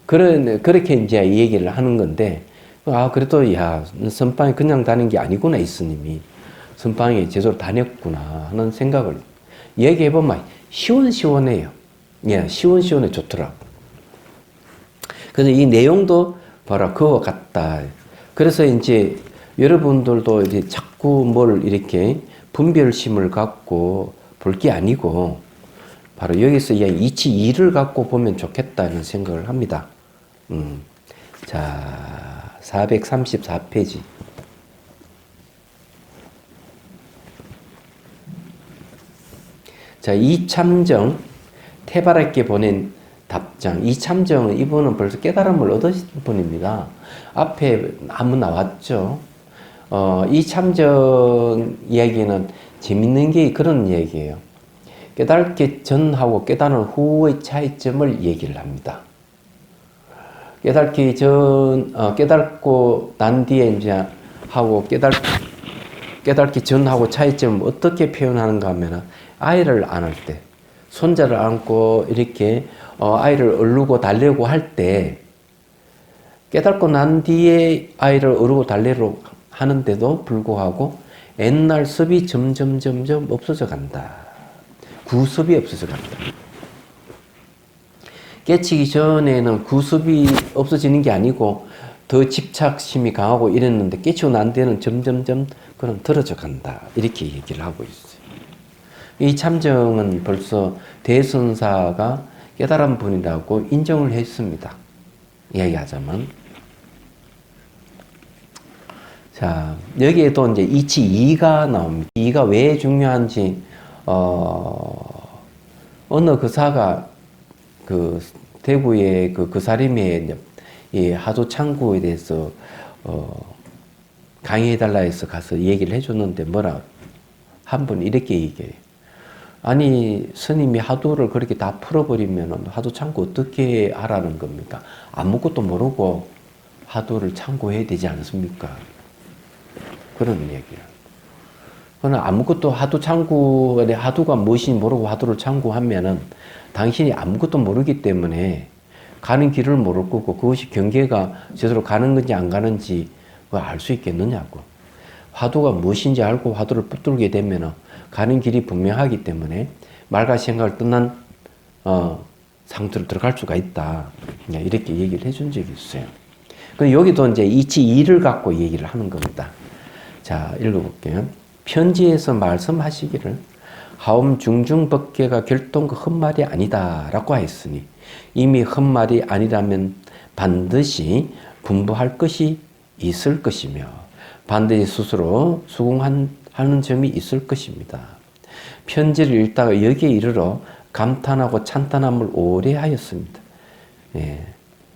그렇게 이제 얘기를 하는 건데, 그래도 선방에 그냥 다닌 게 아니구나, 이 스님이. 선방에 제대로 다녔구나 하는 생각을 얘기해보면 시원시원해요. 예, 시원시원해 좋더라고. 그래서 이 내용도 바로 그와 같다. 그래서 이제 여러분들도 이제 자꾸 뭘 이렇게 분별심을 갖고 볼 게 아니고, 바로 여기서 이치 이를 갖고 보면 좋겠다는 생각을 합니다. 자, 434페이지. 자, 이참정, 태바라께 보낸 답장. 이참정은 이분은 벌써 깨달음을 얻으신 분입니다. 앞에 한번 나왔죠. 이참정 이야기는 재밌는 게 그런 얘기예요. 깨닫기 전하고 깨달은 후의 차이점을 얘기를 합니다. 깨닫기 깨닫고 난 뒤에 이제 하고 깨닫기 전하고 차이점을 어떻게 표현하는가 하면은, 아이를 안을 때, 손자를 안고 이렇게 아이를 얼르고 달래고 할 때, 깨닫고 난 뒤에 아이를 어르고 달래고 하는데도 불구하고 옛날 습이 점점 없어져 간다. 구습이 없어져 간다. 깨치기 전에는 구습이 없어지는 게 아니고 더 집착심이 강하고 이랬는데, 깨치고 난 뒤에는 점점 그런 들어져 간다. 이렇게 얘기를 하고 있어요. 이 참정은 벌써 대선사가 깨달은 분이라고 인정을 했습니다. 이야기하자면. 자, 여기에도 이제 이치 이가 나옵니다. 이가 왜 중요한지, 어느 그사가 그 대구의 그 사림의 이 하도 창구에 대해서 강의해달라 해서 가서 얘기를 해줬는데, 한 분 이렇게 얘기해요. 아니, 스님이 하도를 그렇게 다 풀어버리면 하도 창구 어떻게 하라는 겁니까? 아무것도 모르고 하도를 창구해야 되지 않습니까? 그런 얘기예요. 그러나 아무것도 하도가 무엇인지 모르고 하도를 창구하면은 당신이 아무것도 모르기 때문에 가는 길을 모를 거고, 그것이 경계가 제대로 가는 건지 안 가는지 알 수 있겠느냐고. 화두가 무엇인지 알고 화두를 붙들게 되면은 가는 길이 분명하기 때문에 말과 생각을 떠난 상태로 들어갈 수가 있다. 이렇게 얘기를 해준 적이 있어요. 그럼 여기도 이제 이치 이를 갖고 얘기를 하는 겁니다. 자, 읽어볼게요. 편지에서 말씀하시기를 하옴 중중법계가 결동그 헛말이 아니다 라고 하였으니, 이미 헛말이 아니라면 반드시 분부할 것이 있을 것이며 반드시 스스로 수긍하는 점이 있을 것입니다. 편지를 읽다가 여기에 이르러 감탄하고 찬탄함을 오래 하였습니다. 예.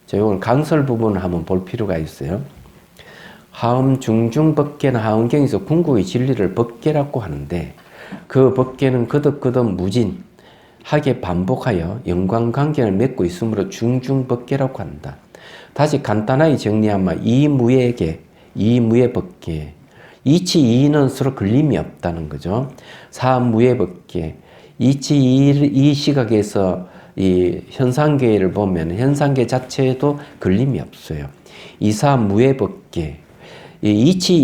자, 이건 강설 부분을 한번 볼 필요가 있어요. 하음 중중법계는 하음경에서 궁극의 진리를 법계라고 하는데, 그 법계는 거듭거듭 무진하게 반복하여 연관관계를 맺고 있으므로 중중법계라고 한다. 다시 간단하게 정리하면 이무에게, 이무에법계. 이치 이는 서로 걸림이 없다는 거죠. 사무에법계. 이치 이 시각에서 이 현상계를 보면 현상계 자체에도 걸림이 없어요. 이사무에법계. 이치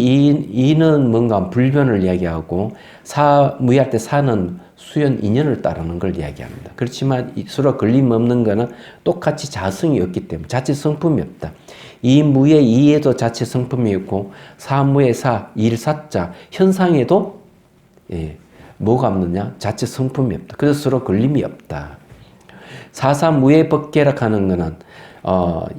이는 뭔가 불변을 이야기하고 사무할 때 사는 수연 인연을 따르는 걸 이야기합니다. 그렇지만 서로 걸림 없는 거는 똑같이 자성이 없기 때문에 자체 성품이 없다. 이무의 이에도 자체 성품이 있고 사무의 사, 일사자, 현상에도 뭐가 없느냐? 자체 성품이 없다. 그래서 서로 걸림이 없다. 사사무의 법계라 하는 거는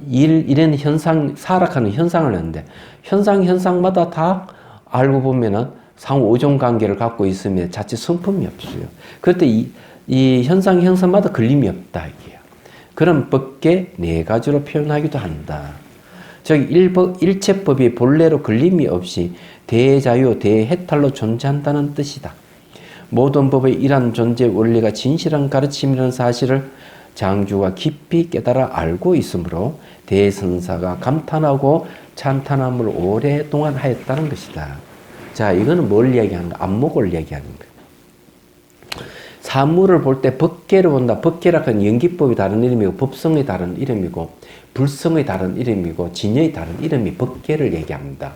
이런 현상, 사락하는 현상을 하는데 현상마다 다 알고 보면은 상호 오존 관계를 갖고 있으면 자체 성품이 없어요. 그럴 이 현상마다 걸림이 없다 이게요. 그런 법계 네 가지로 표현하기도 한다. 즉 일체법이 본래로 걸림이 없이 대자유, 대해탈로 존재한다는 뜻이다. 모든 법의 이러한 존재 원리가 진실한 가르침이라는 사실을 장주가 깊이 깨달아 알고 있으므로 대선사가 감탄하고 찬탄함을 오랫동안 하였다는 것이다. 자, 이거는 뭘 이야기하는가? 안목을 이야기하는 거예요. 사물을 볼 때 법계를 본다. 법계라고 하는 연기법이 다른 이름이고 법성의 다른 이름이고 불성의 다른 이름이고 진여의 다른 이름이 법계를 얘기합니다.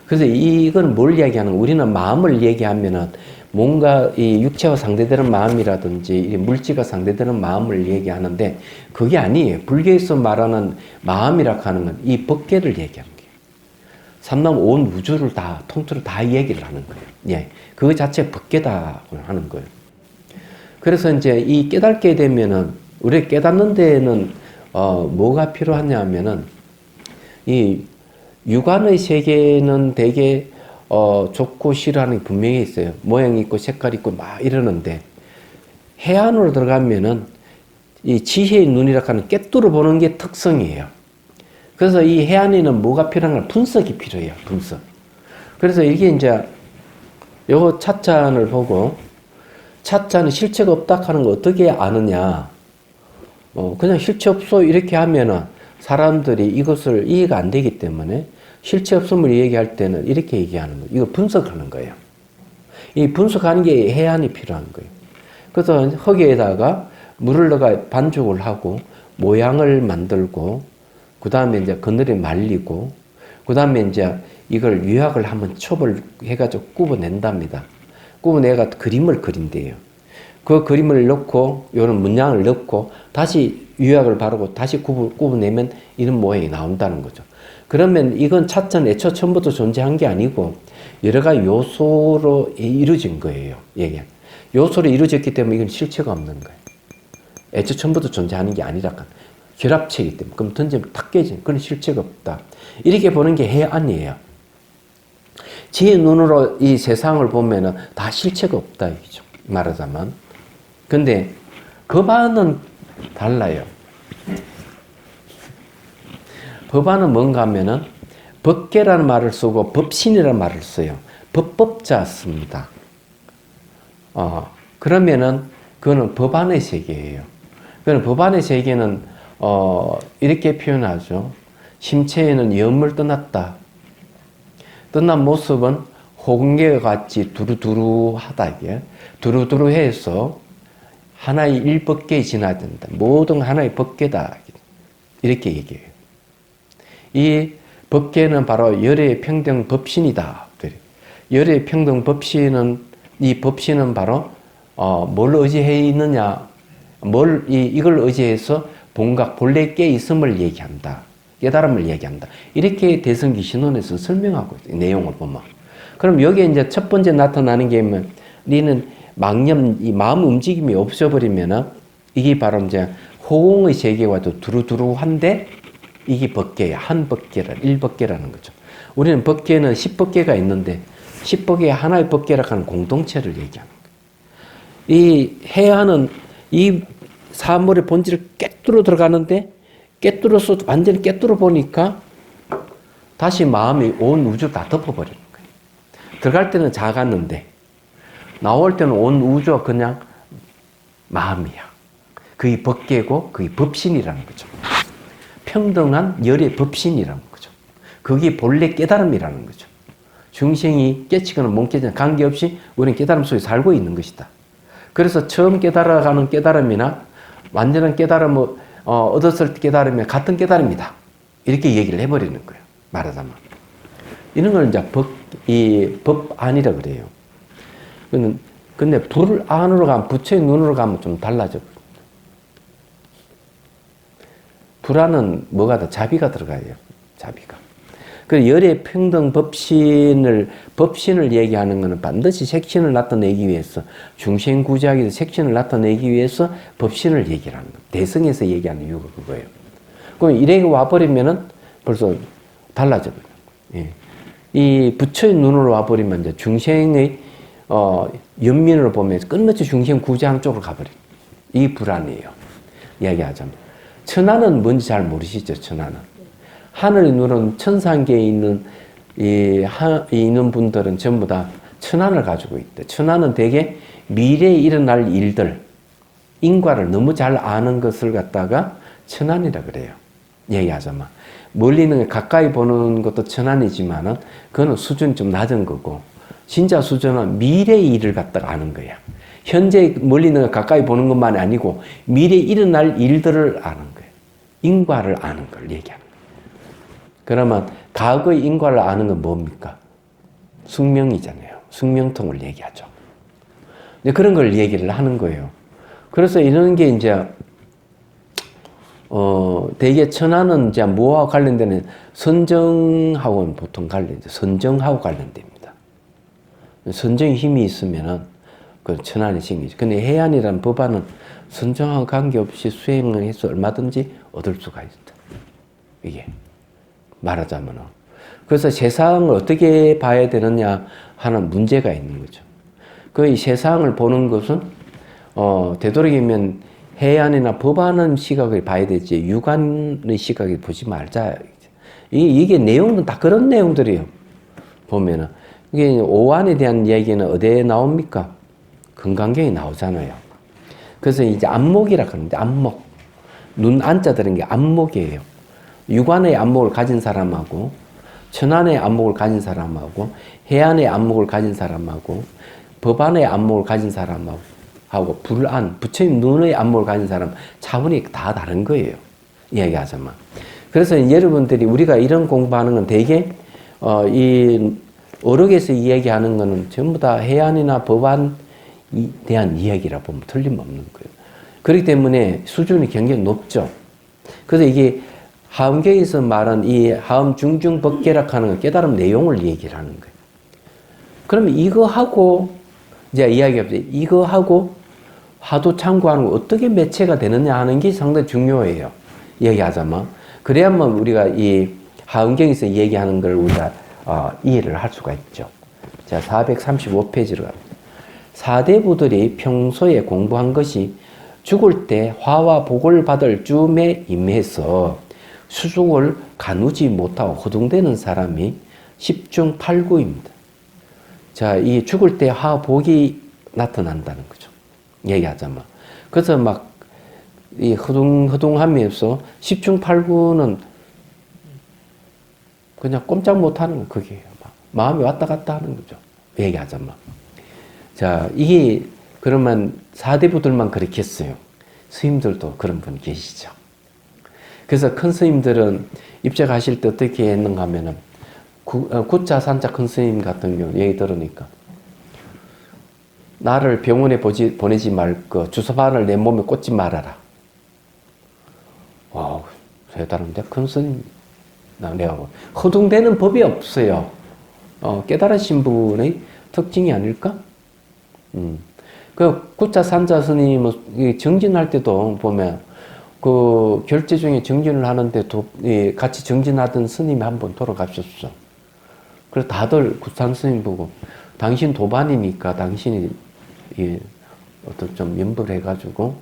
그래서 이건 뭘 이야기하는가? 우리는 마음을 얘기하면은 뭔가 이 육체와 상대되는 마음이라든지 이 물질과 상대되는 마음을 얘기하는데 그게 아니에요. 불교에서 말하는 마음이라고 하는 건 이 법계를 얘기하는 거예요. 삼남 온 우주를 다 통틀어 다 얘기를 하는 거예요. 예, 그 자체 법계다고 하는 거예요. 그래서 이제 이 깨닫게 되면은 우리 깨닫는 데에는 뭐가 필요하냐면은 이 육안의 세계는 되게 좋고 싫어하는 게 분명히 있어요. 모양이 있고 색깔 있고 막 이러는데 해안으로 들어가면은 이 지혜의 눈이라고 하는 깨뚫어 보는 게 특성이에요. 그래서 이 해안에는 뭐가 필요한가? 분석이 필요해요. 분석. 그래서 이게 이제 요 찻잔을 보고 찻잔은 실체가 없다 하는 거 어떻게 아느냐? 그냥 실체 없어 이렇게 하면은 사람들이 이것을 이해가 안 되기 때문에 실체 없음을 얘기할 때는 이렇게 얘기하는 거예요. 이거 분석하는 거예요. 이 분석하는 게 해안이 필요한 거예요. 그래서 흙에다가 물을 넣어 반죽을 하고 모양을 만들고 그 다음에 이제 그늘에 말리고 그 다음에 이제 이걸 유약을 한번 첩을 해가지고 굽어낸답니다. 굽어내가 그림을 그린대요. 그 그림을 넣고 이런 문양을 넣고 다시 유약을 바르고 다시 굽어내면 이런 모양이 나온다는 거죠. 그러면 이건 찻잔 애초 처음부터 존재한 게 아니고 여러 가지 요소로 이루어진 거예요. 얘기. 요소로 이루어졌기 때문에 이건 실체가 없는 거예요. 애초 처음부터 존재하는 게 아니라 결합체이기 때문에 그럼 던지면 탁 깨지는 그런 실체가 없다. 이렇게 보는 게 해안이에요. 제 눈으로 이 세상을 보면은 다 실체가 없다 이거죠. 말하자면. 근데 법안은 달라요. 법안은 뭔가 하면은 법계라는 말을 쓰고 법신이라는 말을 써요. 법법자 씁니다. 그러면은 그거는 법안의 세계예요. 그는 법안의 세계는 이렇게 표현하죠. 심체에는 염을 떠났다. 떠난 모습은 호근계와 같이 두루두루하다. 이게 두루두루해서 하나의 일법계에 지나야 된다. 모든 하나의 법계다. 이렇게 얘기해요. 이 법계는 바로 열의 평등 법신이다. 열의 평등 법신은 이 법신은 바로 뭘 의지해 있느냐? 이걸 의지해서 본각 본래 깨 있음을 얘기한다. 깨달음을 얘기한다. 이렇게 대성기 신론에서 설명하고 있어요. 내용을 보면. 그럼 여기에 이제 첫 번째 나타나는 게 뭐냐면 니는 망념, 이 마음 움직임이 없어버리면은 이게 바로 이제 호응의 세계와도 두루두루한데 이게 법계야. 한 법계라, 일법계라는 거죠. 우리는 법계는 10법계가 있는데 10법계 하나의 법계라고 하는 공동체를 얘기하는 거예요. 이 해안은 이 사물의 본질을 깨뚫어 들어가는데 깨뚫어서 완전히 깨뚫어 보니까 다시 마음이 온 우주를 다 덮어버리는 거예요. 들어갈 때는 작았는데 나올 때는 온 우주가 그냥 마음이야. 그게 법계고 그게 법신이라는 거죠. 평등한 열의 법신이라는 거죠. 그게 본래 깨달음이라는 거죠. 중생이 깨치거나 못 깨치거나 관계없이 우리는 깨달음 속에 살고 있는 것이다. 그래서 처음 깨달아가는 깨달음이나 완전한 깨달음을 얻었을 때 깨달음이 같은 깨달음이다. 이렇게 얘기를 해버리는 거예요. 말하자면. 이런 걸 이제 법안이라 그래요. 근데 불 안으로 가면, 부처의 눈으로 가면 좀 달라져. 불 안은 뭐가 더 자비가 들어가요. 자비가. 그 열의 평등 법신을 얘기하는 것은 반드시 색신을 나타내기 위해서, 중생구제하기 색신을 나타내기 위해서 법신을 얘기를 하는 거예요. 대성에서 얘기하는 이유가 그거예요. 그럼 이렇게 와버리면은 벌써 달라져요. 예. 이 부처의 눈으로 와버리면 이제 중생의 연민으로 보면 끝없이 중생 구제하는 쪽으로 가버려요. 이게 불안이에요. 이야기하자면. 천하는 뭔지 잘 모르시죠, 천하는. 하늘의 눈은 천상계에 있는, 있는 분들은 전부 다 천안을 가지고 있대. 천안은 대개 미래에 일어날 일들, 인과를 너무 잘 아는 것을 갖다가 천안이라 그래요. 얘기하자면. 멀리 있는 거 가까이 보는 것도 천안이지만은, 그거는 수준이 좀 낮은 거고, 진짜 수준은 미래의 일을 갖다가 아는 거야. 현재 멀리 있는 거 가까이 보는 것만이 아니고, 미래에 일어날 일들을 아는 거예요. 인과를 아는 걸 얘기하는 거예요. 그러면 과거의 인과를 아는 건 뭡니까? 숙명이잖아요. 숙명통을 얘기하죠. 그런 걸 얘기를 하는 거예요. 그래서 이런 게 이제 대개 천안은 이제 뭐하고 관련되는, 선정하고는 보통 선정하고 관련됩니다. 선정의 힘이 있으면은 그 천안이 생기죠. 근데 해안이라는 법안은 선정하고 관계없이 수행을 해서 얼마든지 얻을 수가 있다. 이게. 말하자면. 그래서 세상을 어떻게 봐야 되느냐 하는 문제가 있는 거죠. 그 세상을 보는 것은, 되도록이면 해안이나 법안은 시각을 봐야 되지, 유관의 시각을 보지 말자. 이게 내용은 다 그런 내용들이에요. 보면은. 이게 오안에 대한 이야기는 어디에 나옵니까? 금강경에 나오잖아요. 그래서 이제 안목이라 그러는데, 안목. 눈 안자 들은 게 안목이에요. 유관의 안목을 가진 사람하고, 천안의 안목을 가진 사람하고, 해안의 안목을 가진 사람하고, 법안의 안목을 가진 사람하고, 불안, 부처의 눈의 안목을 가진 사람, 차원이 다 다른 거예요. 이야기하자면. 그래서 여러분들이 우리가 이런 공부하는 건 대개, 이 어록에서 이야기하는 거는 전부 다 해안이나 법안에 대한 이야기라 보면 틀림없는 거예요. 그렇기 때문에 수준이 굉장히 높죠. 그래서 이게 하엄경에서 말한 이 하엄 중중 법계락하는 거, 깨달음 내용을 얘기를 하는 거예요. 그러면 이거하고, 이제 이야기가 없어요. 이거하고 화두 참고하는 거 어떻게 매체가 되느냐 하는 게 상당히 중요해요. 얘기하자면. 그래야만 우리가 이 하엄경에서 얘기하는 걸 우리가 이해를 할 수가 있죠. 자, 435페이지로 갑니다. 사대부들이 평소에 공부한 것이 죽을 때 화와 복을 받을 쯤에 임해서 수족을 가누지 못하고 허둥대는 사람이 10중 8구입니다. 자, 이 죽을 때 화복이 나타난다는 거죠. 얘기하자면. 그래서 막, 이 허둥하면서 10중 8구는 그냥 꼼짝 못하는 거, 그게요. 마음이 왔다 갔다 하는 거죠. 얘기하자면. 자, 이게, 그러면 사대부들만 그렇게 했어요. 스님들도 그런 분 계시죠. 그래서 큰 스님들은 입적하실 때 어떻게 했는가 하면은, 구자, 산자 큰 스님 같은 경우 얘기 들으니까, 나를 병원에 보내지 말고 주사바늘 내 몸에 꽂지 말아라. 와, 대단한데? 큰 스님. 내가 허둥대는 법이 없어요. 깨달으신 분의 특징이 아닐까? 그 구자, 산자 스님은 정진할 때도 보면, 그 결제 중에 정진을 하는데 같이 정진하던 스님이 한 번 돌아가셨어. 그래서 다들 구산 스님 보고, 당신 도반이니까 당신이 어떤 좀 염불 해가지고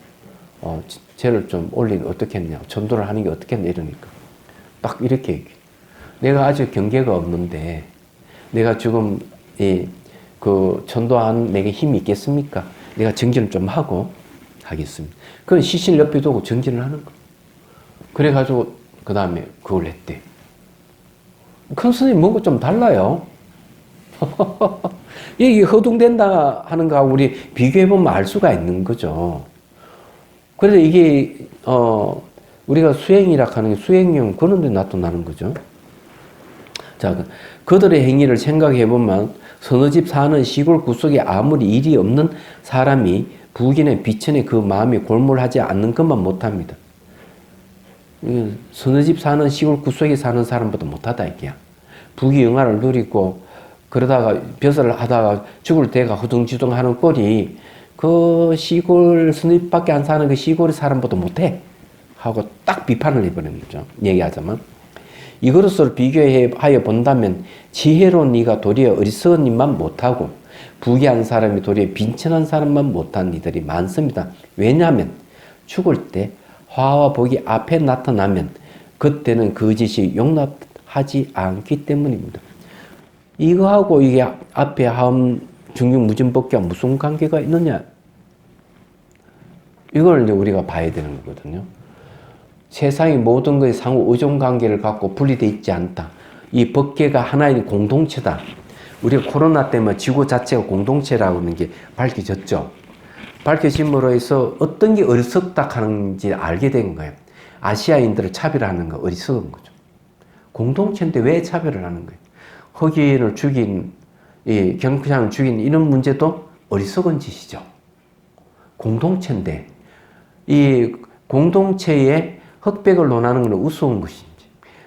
죄를 좀 올리는 어떻게 했냐, 전도를 하는 게 어떻게 했냐 이러니까 딱 이렇게 얘기해. 내가 아직 경계가 없는데 내가 지금 그 전도한 내게 힘이 있겠습니까? 내가 정진을 좀 하고 하겠습니다. 그건 시신 옆에 두고 정진을 하는 거. 그래가지고 그 다음에 그걸 했대. 큰 스님 뭔가 좀 달라요. 이게 허둥댄다 하는 거하고 우리 비교해보면 알 수가 있는 거죠. 그래서 이게, 우리가 수행이라 하는 게 수행용 그런 데 나타나는 거죠. 자, 그들의 행위를 생각해보면 서너 집 사는 시골 구석에 아무리 일이 없는 사람이 부귀나 비천에 그 마음이 골몰하지 않는 것만 못합니다. 서너 집 사는 시골 구석에 사는 사람보다 못하다 이게야. 부귀영화를 누리고 그러다가 벼슬을 하다가 죽을 때가 허둥지둥 하는 꼴이 그 시골 서너 집밖에 안 사는 그 시골의 사람보다 못해 하고 딱 비판을 해버리는 거죠. 얘기하자면 이것을 비교하여 본다면 지혜로운 이가 도리어 어리석은 일만 못하고 부귀한 사람이 도리어 빈천한 사람만 못한 이들이 많습니다. 왜냐하면 죽을 때 화와 복이 앞에 나타나면 그때는 그 짓이 용납하지 않기 때문입니다. 이거하고 이게 앞에 하음 중용 무진법과 무슨 관계가 있느냐? 이걸 이제 우리가 봐야 되는 거거든요. 세상의 모든 것이 상호 의존 관계를 갖고 분리되어 있지 않다. 이 법계가 하나의 공동체다. 우리가 코로나 때문에 지구 자체가 공동체라고 하는 게 밝혀졌죠. 밝혀짐으로 해서 어떤 게 어리석다 하는지 알게 된 거예요. 아시아인들을 차별하는 거 어리석은 거죠. 공동체인데 왜 차별을 하는 거예요? 흑인을 죽인, 경크장을 죽인 이런 문제도 어리석은 짓이죠. 공동체인데 이 공동체에 흑백을 논하는 건 우스운 것인지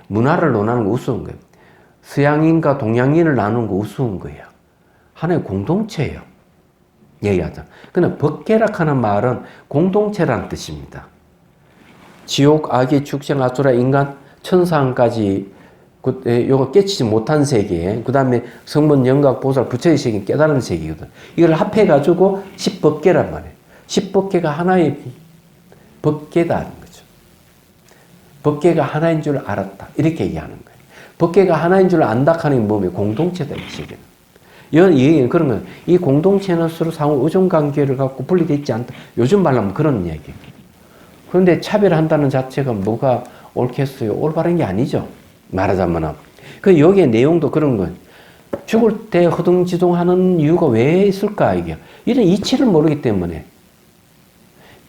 문화를 논하는 건 우스운 거예요. 서양인과 동양인을 나누는 거 우스운 거예요. 하나의 공동체예요. 얘기하자. 그러나 법계락하는 말은 공동체라는 뜻입니다. 지옥, 악의, 축생, 아수라, 인간, 천상까지 요거 깨치지 못한 세계, 그 다음에 성문, 영각, 보살, 부처의 세계, 깨달은 세계거든. 이걸 합해가지고 십법계란 말이에요. 십법계가 하나의 법계다는 거죠. 법계가 하나인 줄 알았다. 이렇게 얘기하는 거예요. 법계가 하나인 줄 안다 하는 게 뭐면 공동체다, 이 세계는. 이 얘기는 그런 거예요. 이 공동체는 서로 상호 의존 관계를 갖고 분리되어 있지 않다. 요즘 말로 하면 그런 얘기예요. 그런데 차별한다는 자체가 뭐가 옳겠어요? 올바른 게 아니죠. 말하자면. 그 여기에 내용도 그런 거예요. 죽을 때 허둥지둥 하는 이유가 왜 있을까, 이게. 이런 이치를 모르기 때문에.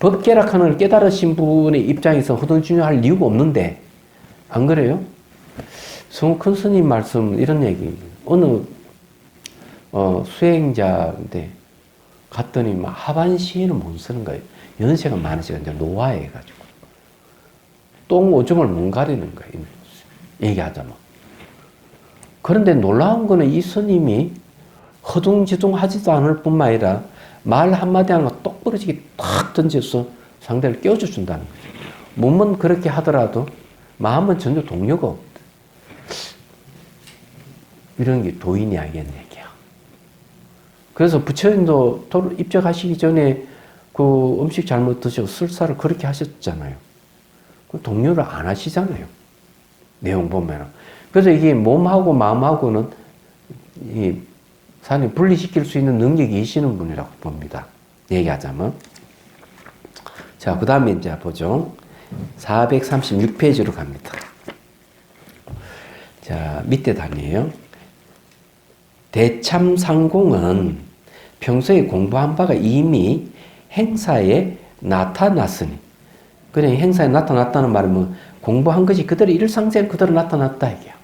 법계락하는 걸 깨달으신 분의 입장에서 허둥지둥 할 이유가 없는데, 안 그래요? 성큰 스님 말씀, 이런 얘기. 어느, 수행자인데, 갔더니 막 하반시에는 못 쓰는 거예요. 연세가 많으시고, 이제 노화해가지고. 똥 오줌을 못 가리는 거예요. 얘기하자면. 그런데 놀라운 거는 이 스님이 허둥지둥 하지도 않을 뿐만 아니라 말 한마디 하는 거 똑부러지게 탁 던져서 상대를 깨워줘 준다는 거죠. 몸은 그렇게 하더라도 마음은 전혀 동요가 없다. 이런 게 도인이 알겠네, 얘기야. 그래서 부처님도 입적하시기 전에 그 음식 잘못 드시고 설사를 그렇게 하셨잖아요. 그 동요를 안 하시잖아요. 내용 보면은. 그래서 이게 몸하고 마음하고는 이 사람이 분리시킬 수 있는 능력이 계시는 분이라고 봅니다. 얘기하자면. 자, 그 다음에 이제 보죠. 436페이지로 갑니다. 자, 밑에 단위에요. 대참상공은 평소에 공부한 바가 이미 행사에 나타났으니. 그래, 행사에 나타났다는 말은 뭐 공부한 것이 그대로 일상생 그대로 나타났다 이게요.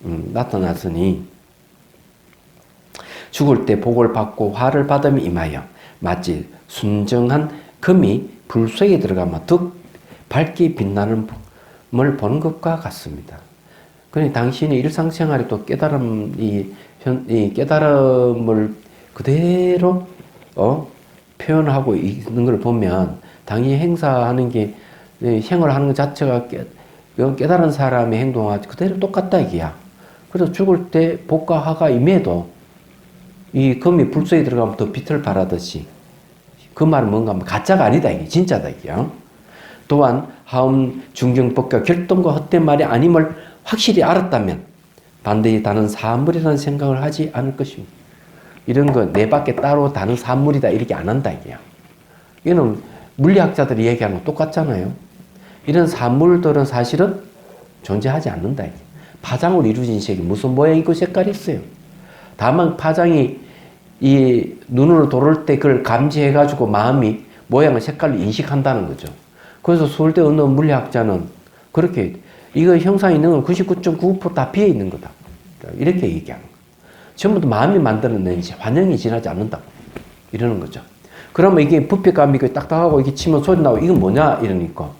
나타났으니 죽을 때 복을 받고 화를 받음이 임하여 마치 순정한 금이 불 속에 들어가면 득 밝게 빛나는 을 보는 것과 같습니다. 그러니 당신의 일상생활에 또 깨달음, 이 깨달음을 그대로 표현하고 있는 걸 보면 당연히 행사하는 게 생활하는 것 자체가 깨달은 사람의 행동과 그대로 똑같다 이게야. 그래서 죽을 때 복과 화가 임해도 이 금이 불 속에 들어가면 더 빛을 발하듯이 그 말은 뭔가 하면 가짜가 아니다 이게 진짜다 이게요. 또한 하음 중경법과 결동과 헛된 말이 아님을 확실히 알았다면 반드시 다른 사물이라는 생각을 하지 않을 것입니다. 이런 거 내 밖에 따로 다른 사물이다 이렇게 안 한다 이게요. 이거는 물리학자들이 얘기하는 거 똑같잖아요. 이런 사물들은 사실은 존재하지 않는다. 파장으로 이루어진 색이 무슨 모양이고 색깔이 있어요. 다만 파장이 이 눈으로 들어올 때 그걸 감지해가지고 마음이 모양을 색깔을 인식한다는 거죠. 그래서 서울대 어느 물리학자는 그렇게 이거 형상이 있는 건 99.99%다 비어 있는 거다. 이렇게 얘기하는 거예요. 전부 다 마음이 만들어낸 환영이 지나지 않는다고 이러는 거죠. 그러면 이게 부피감이 딱딱하고 이게 치면 소리 나고 이건 뭐냐 이러니까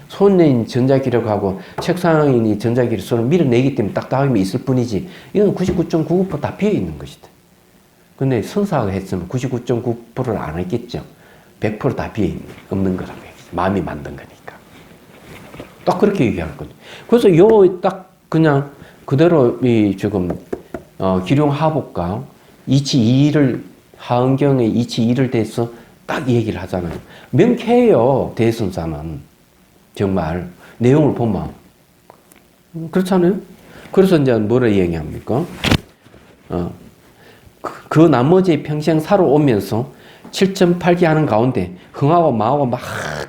손인 전자기력하고 책상인이 전자기력 손을 밀어내기 때문에 딱딱함이 있을 뿐이지 이건 99.99%다 비어 있는 것이다. 근데 선사가 했으면 99.9%를 안 했겠죠. 100%다 비어 없는 거라고 얘기죠. 마음이 만든 거니까. 딱 그렇게 얘기할 거죠. 그래서 요 딱 그냥 그대로 이 지금 기룡하복강 이치 2를 하은경의 이치 2를 대해서 딱 얘기를 하잖아요. 명쾌해요. 대선사는. 정말 내용을 보면 그렇잖아요. 그래서 이제 뭐라 얘기합니까? 그 나머지 평생 살아오면서 7.8기 하는 가운데 흥하고 망하고 막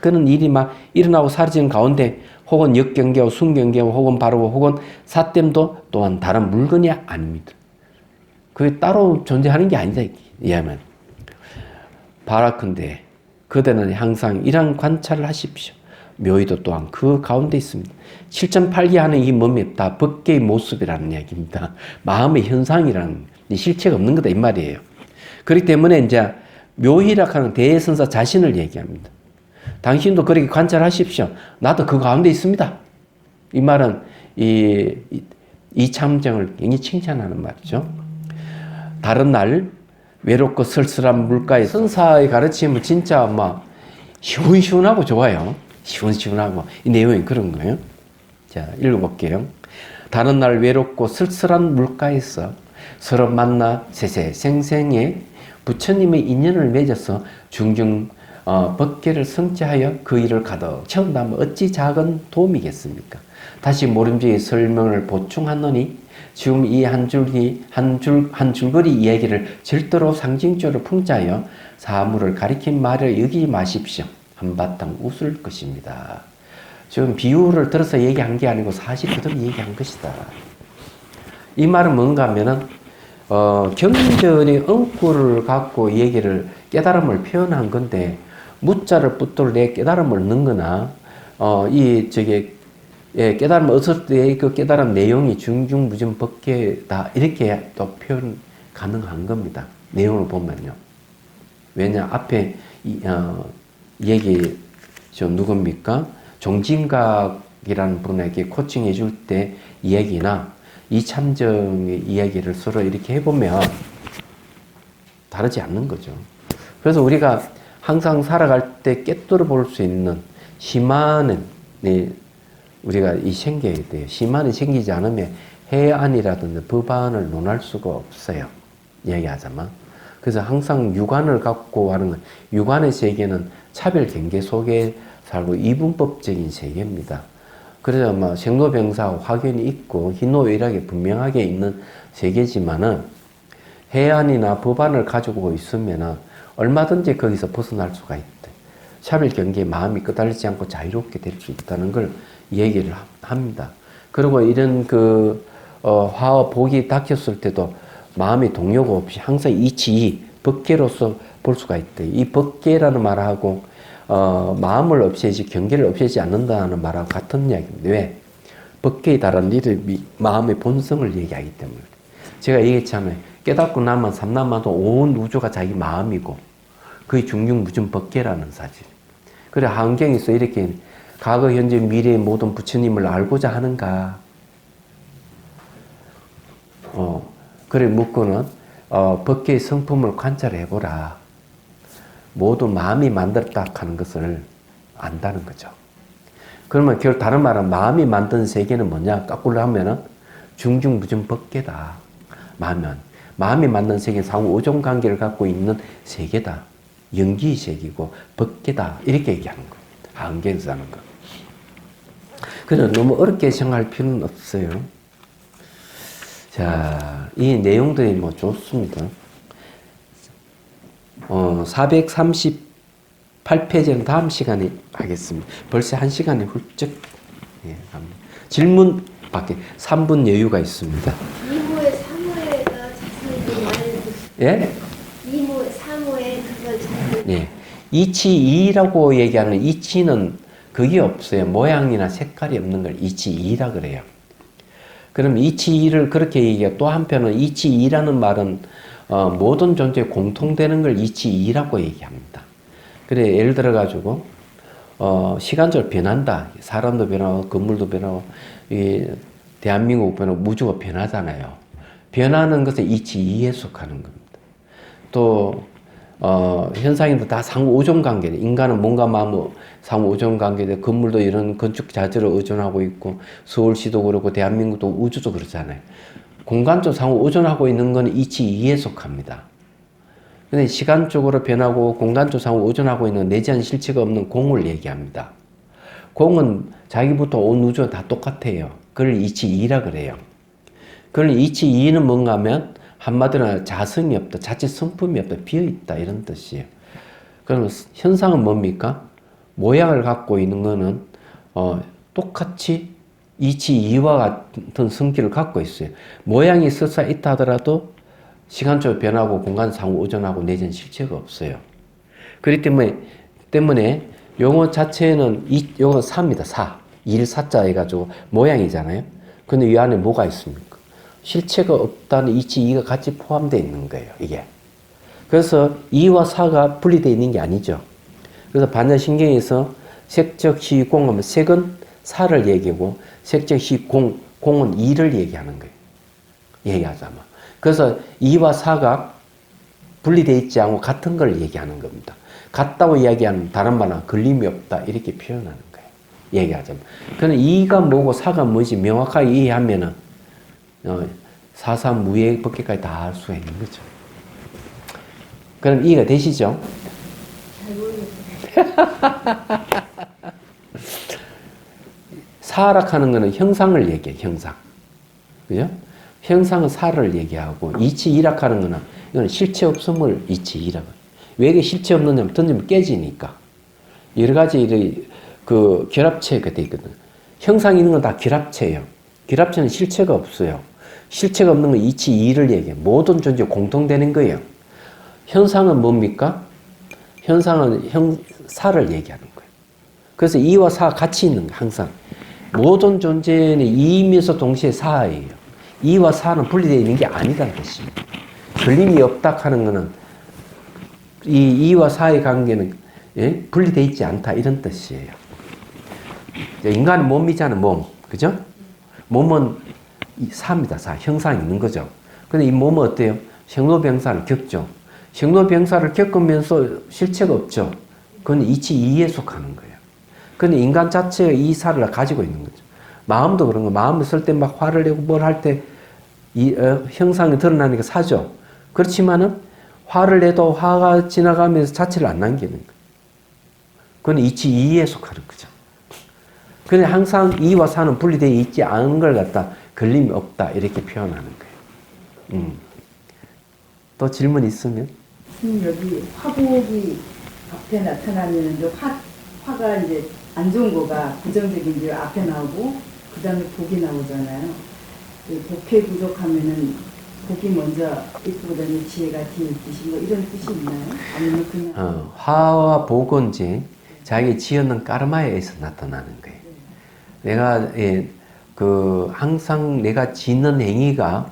그런 일이 막 일어나고 사라지는 가운데 혹은 역경계와 순경계와 혹은 바로 혹은 사땜도 또한 다른 물건이 아닙니다. 그게 따로 존재하는 게 아니다. 이야기만. 바라컨대 그대는 항상 이러한 관찰을 하십시오. 묘의도 또한 그 가운데 있습니다. 7.8기 하는 이 몸이 다 법계의 모습이라는 이야기입니다. 마음의 현상이라는 실체가 없는 거다 이 말이에요. 그렇기 때문에 이제 묘희라 하는 대선사 자신을 얘기합니다. 당신도 그렇게 관찰하십시오. 나도 그 가운데 있습니다. 이 말은 이 참정을 굉장히 칭찬하는 말이죠. 다른 날 외롭고 쓸쓸한 물가에 선사의 가르침은 진짜 막 시원시원하고 좋아요. 시원시원하고 이 내용이 그런 거예요. 자, 읽어볼게요. 다른 날 외롭고 쓸쓸한 물가에서 서로 만나 세세생생의 부처님의 인연을 맺어서 중중 법계를 성취하여 그 일을 가득 채운다면 어찌 작은 도움이겠습니까? 다시 모름지의 설명을 보충하노니 지금 이 한 줄거리 이야기를 절대로 상징적으로 풍자하여 사물을 가리킨 말을 여기지 마십시오. 한바탕 웃을 것입니다. 지금 비유를 들어서 얘기한 게 아니고 사실 그대로 얘기한 것이다. 이 말은 뭔가 하면은 경전의 엉구를 갖고 얘기를 깨달음을 표현한 건데 무자를 붙들어 내 깨달음을 넣은 거나 깨달음을 얻을 때 그 깨달음 내용이 중중무진 법계다 이렇게 또 표현 가능한 겁니다. 내용을 보면요. 왜냐 앞에 얘기 저 누굽니까? 종진각이라는 분에게 코칭해 줄 때 이야기나 이참정의 이야기를 서로 이렇게 해보면 다르지 않는 거죠. 그래서 우리가 항상 살아갈 때 깨뜨려 볼 수 있는 심한은 우리가 생겨야 돼요. 심한이 생기지 않으면 해안이라든지 법안을 논할 수가 없어요. 이야기하자면. 그래서 항상 육안을 갖고 하는 건 육안의 세계는 차별 경계 속에 살고 이분법적인 세계입니다. 그래서 뭐 생로병사 확연히 있고 희노애락이 분명하게 있는 세계지만은 해안이나 법안을 가지고 있으면은 얼마든지 거기서 벗어날 수가 있대. 차별 경계에 마음이 끄달리지 않고 자유롭게 될 수 있다는 걸 얘기를 합니다. 그리고 이런 화와 복이 닥쳤을 때도 마음의 동요가 없이 항상 이치 법계로서 볼 수가 있대. 이 법계라는 말하고 마음을 없애지 경계를 없애지 않는다는 말하고 같은 이야기입니다. 왜? 법계에 달한 이름이 마음의 본성을 얘기하기 때문에. 제가 얘기했잖아요. 깨닫고 나면 삼남만도 온 우주가 자기 마음이고 그게 중중무진 법계라는 사실. 그래 한경에서 이렇게 과거 현재 미래의 모든 부처님을 알고자 하는가. 그래 묻고는 법계의 성품을 관찰해보라. 모두 마음이 만들었다 하는 것을 안다는 거죠. 그러면 결국 다른 말은 마음이 만든 세계는 뭐냐? 거꾸로 하면은 중중무진 법계다. 마음이 만든 세계는 상호 의존 관계를 갖고 있는 세계다. 연기의 세계고 법계다. 이렇게 얘기하는 거예요. 한경에서 하는 거. 그래서 너무 어렵게 생각할 필요는 없어요. 자, 이 내용들이 뭐 좋습니다. 438페이지는 다음 시간에 하겠습니다. 벌써 1시간이 훌쩍 갑니다. 질문 밖에 3분 여유가 있습니다. 이모의 사모에가 자세히 좀 알려주세요. 예? 이모 사모에 그걸 자세히. 예. 이치이라고 얘기하는 이치는 그게 없어요. 모양이나 색깔이 없는 걸 이치이라 그래요. 그럼 이치이를 그렇게 얘기해요. 또 한편은 이치이라는 말은 모든 존재에 공통되는 걸 이치이라고 얘기합니다. 그래 예를 들어 가지고 시간적으로 변한다. 사람도 변하고 건물도 변하고 이 대한민국 변하고 우주가 변하잖아요. 변하는 것에 이치이에 속하는 겁니다. 또 현상인도 다 상호 의존 관계돼. 인간은 뭔가 마음 상호 의존 관계돼. 건물도 이런 건축 자재를 의존하고 있고 서울시도 그렇고 대한민국도 우주도 그렇잖아요. 공간적 상호 의존하고 있는 건 이치이에 속합니다. 근데 시간적으로 변하고 공간적 상호 의존하고 있는 내재한 실체가 없는 공을 얘기합니다. 공은 자기부터 온 우주가 다 똑같아요. 그걸 이치이라 그래요. 그걸 이치이는 뭔가 하면 한마디로 자성이 없다, 자체 성품이 없다, 비어있다 이런 뜻이에요. 그러면 현상은 뭡니까? 모양을 갖고 있는 거는 똑같이 이치이와 같은 성질을 갖고 있어요. 모양이 설사 있다 하더라도 시간적으로 변하고 공간 상호 의존하고 내재한 실체가 없어요. 그렇기 때문에 용어 자체는 용어 사입니다. 사. 일사자 해가지고 모양이잖아요. 근데 이 안에 뭐가 있습니까? 실체가 없다는 이치이가 같이 포함되어 있는 거예요. 이게. 그래서 이와 사가 분리되어 있는 게 아니죠. 그래서 반야신경에서 색적 시 공하면 색은 사를 얘기하고 색적 시 공은 이를 얘기하는 거예요. 얘기하자면. 그래서 이와 사가 분리되어 있지 않고 같은 걸 얘기하는 겁니다. 같다고 이야기하는 다른 말은 걸림이 없다 이렇게 표현하는 거예요. 얘기하자면. 그러나 이가 뭐고 사가 뭐지 명확하게 이해하면은 사사무예 법계까지 다 알 수가 있는 거죠. 그럼 이해가 되시죠? 잘 모르겠어요. 사락하는 것은 형상을 얘기해, 형상. 그죠? 형상은 사를 얘기하고, 이치이락하는 것은 이건 실체 없음을 이치이라고. 왜 이게 실체 없느냐면 던지면 깨지니까. 여러 가지 그 결합체가 돼 있거든. 형상이 있는 건 다 결합체예요. 결합체는 실체가 없어요. 실체가 없는 건 이치이를 얘기해. 모든 존재 공통되는 거예요. 현상은 뭡니까? 현상은 사를 얘기하는 거예요. 그래서 이와 사 같이 있는 거예요, 항상. 모든 존재는 이이면서 동시에 사예요. 이와 사는 분리되어 있는 게 아니다는 뜻입니다. 걸림이 없다 하는 것은 이와 사의 관계는 분리되어 있지 않다 이런 뜻이에요. 인간은 몸이잖아, 몸. 그죠? 몸은 사입니다, 사. 형상이 있는 거죠. 근데 이 몸은 어때요? 생로병사를 겪죠. 생로병사를 겪으면서 실체가 없죠. 그건 이치이에 속하는 거예요. 근데 인간 자체가 이 사를 가지고 있는 거죠. 마음도 그런 거. 마음을 쓸 때 막 화를 내고 뭘 할 때 형상이 드러나니까 사죠. 그렇지만은 화를 내도 화가 지나가면서 자체를 안 남기는 거예요. 그건 이치이에 속하는 거죠. 근데 항상 이와 사는 분리되어 있지 않은 걸 갖다 걸림이 없다 이렇게 표현하는 거예요. 또 질문 있으면? 여기 화복이 앞에 나타나면 화가 이제 안 좋은 거가 부정적인 게 앞에 나오고 그 다음에 복이 나오잖아요. 복회 부족하면은 복이 먼저 있고 그다음에 지혜가 뒤에 있듯이 뭐 이런 뜻이 있나요? 아니면 그냥 화와 복은 이제 자기 지어놓은 까르마에 의해서 나타나는 거예요. 내가 항상 내가 짓는 행위가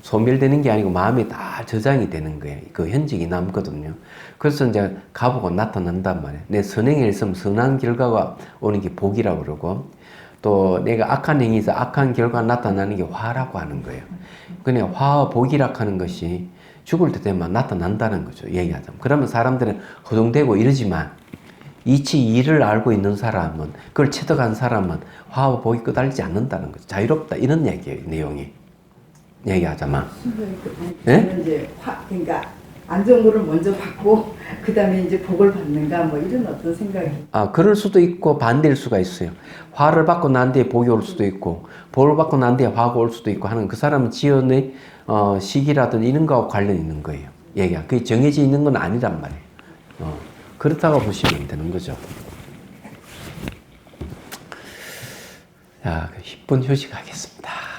소멸되는 게 아니고 마음에 다 저장이 되는 거예요. 그 현직이 남거든요. 그래서 이제 가보고 나타난단 말이에요. 내 선행에 있으면 선한 결과가 오는 게 복이라고 그러고 또 내가 악한 행위에서 악한 결과가 나타나는 게 화라고 하는 거예요. 그냥 화와 복이라 하는 것이 죽을 때 되면 나타난다는 거죠. 얘기하자면. 그러면 사람들은 허둥대고 이러지만 이치이를 알고 있는 사람은 그걸 체득한 사람은 화와 복이 끄달리지 않는다는 거죠. 자유롭다 이런 얘기예요. 내용이. 얘기하자면. 저는 이제 그러니까 안 좋은 거를 먼저 받고 그 다음에 이제 복을 받는가 뭐 이런 어떤 생각이. 그럴 수도 있고 반대일 수가 있어요. 화를 받고 난 뒤에 복이 올 수도 있고 복을 받고 난 뒤에 화가 올 수도 있고 하는 그 사람은 지연의 시기라든 이런 거와 관련이 있는 거예요. 얘기가. 그게 정해져 있는 건 아니란 말이에요. 그렇다고 보시면 되는 거죠. 자, 10분 휴식하겠습니다.